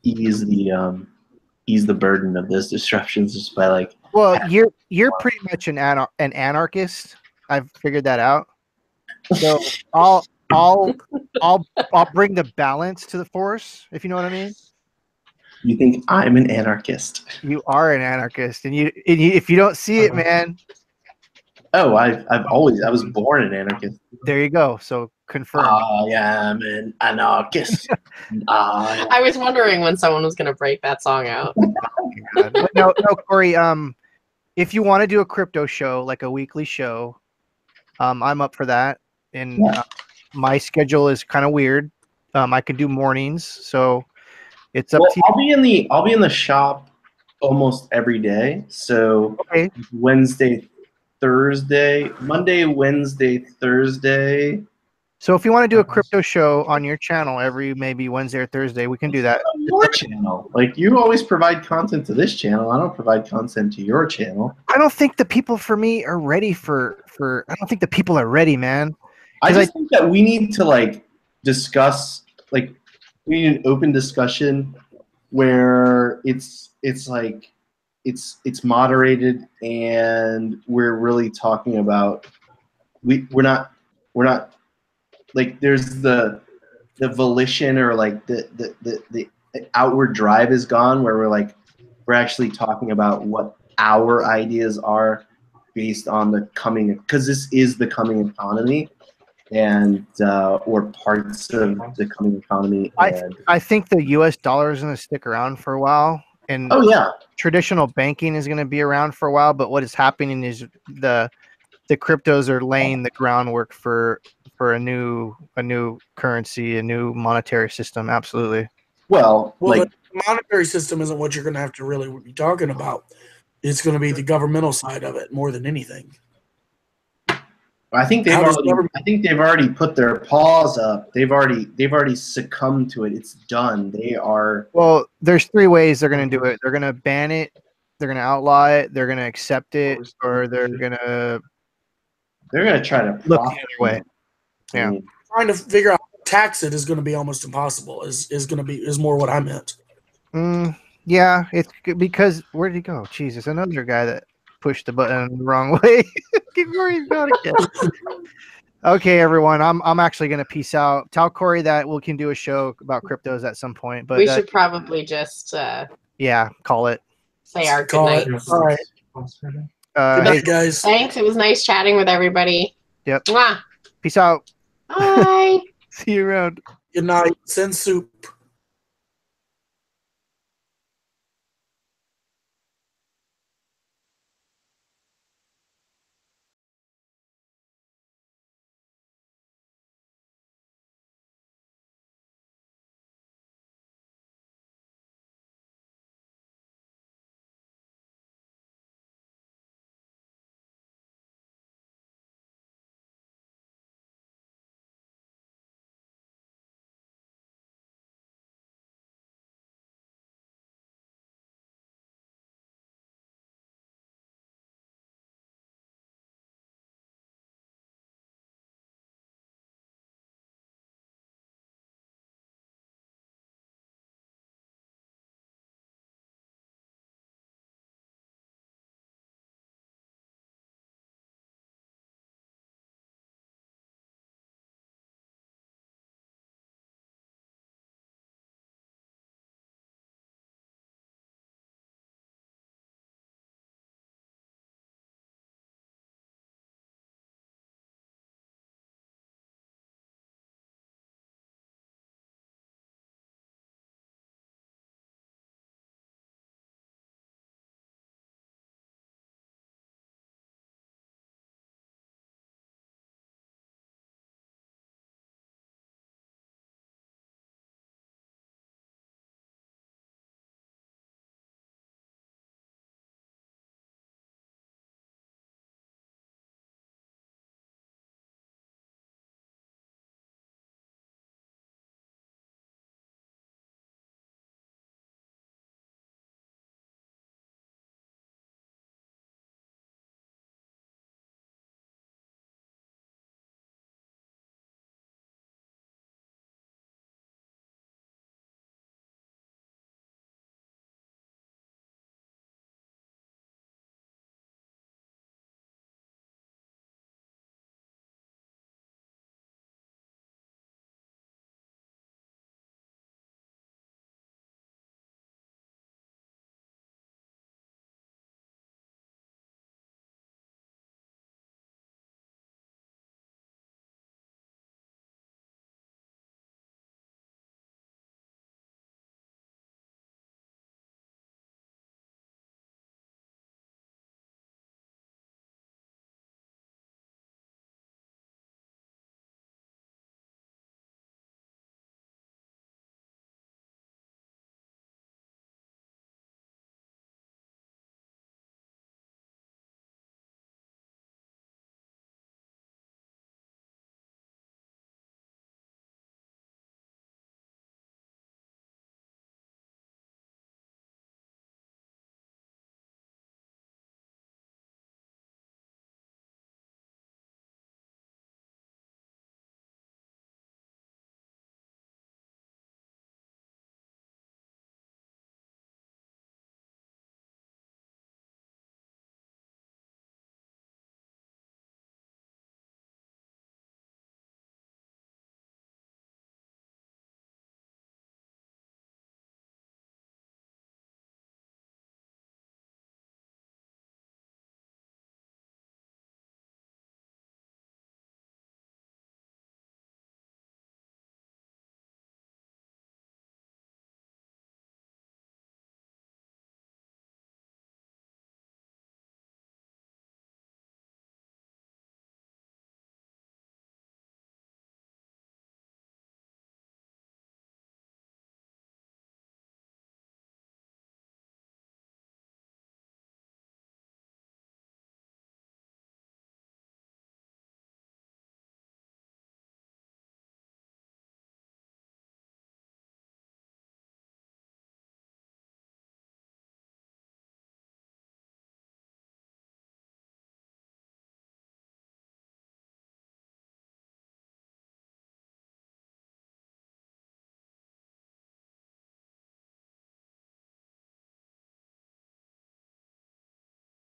ease the burden of those disruptions just by like. Well, you're pretty much an anarchist. I've figured that out. So I'll bring the balance to the force, if you know what I mean. You think I'm an anarchist? You are an anarchist, and if you don't see it, man, Oh, I was born an anarchist. there you go. So confirm. I am an anarchist. I was wondering when someone was going to break that song out. But no, Corey. If you want to do a crypto show, like a weekly show, I'm up for that. And my schedule is kind of weird. I could do mornings, so it's up to you. I'll be in the shop almost every day. So Okay. Wednesday, Thursday, Monday, Wednesday, Thursday. So if you want to do a crypto show on your channel every maybe Wednesday or Thursday, we can do that. Your channel, like you always provide content to this channel. I don't provide content to your channel. I don't think the people for me are ready for. I don't think the people are ready, man. I just think that we need to like discuss, like we need an open discussion where it's like it's moderated and we're really talking about we're not like there's the volition or like the outward drive is gone where we're actually talking about what our ideas are based on the coming, because this is the coming economy and or parts of the coming economy. I think the U.S. dollar is going to stick around for a while, and traditional banking is going to be around for a while. But what is happening is the cryptos are laying the groundwork for a new currency, a new monetary system. Absolutely. Well, like, the monetary system isn't what you're going to have to really be talking about. It's going to be the governmental side of it more than anything. I think they've already put their paws up. They've already succumbed to it. It's done. They are. Well, there's three ways they're going to do it. They're going to ban it. They're going to outlaw it. They're going to accept it, or they're going to try to look the other way. Yeah, trying to figure out how to tax it is going to be almost impossible. Is more what I meant. Yeah, it's because where did he go? Jesus, another guy that pushed the button the wrong way. Okay, everyone, I'm actually gonna peace out. Tell Corey that we can do a show about cryptos at some point. But we should probably just call it. Say our good night. All right. Good night, guys. Thanks. It was nice chatting with everybody. Yep. Mwah. Peace out. Bye. See you around. Good night. Send soup.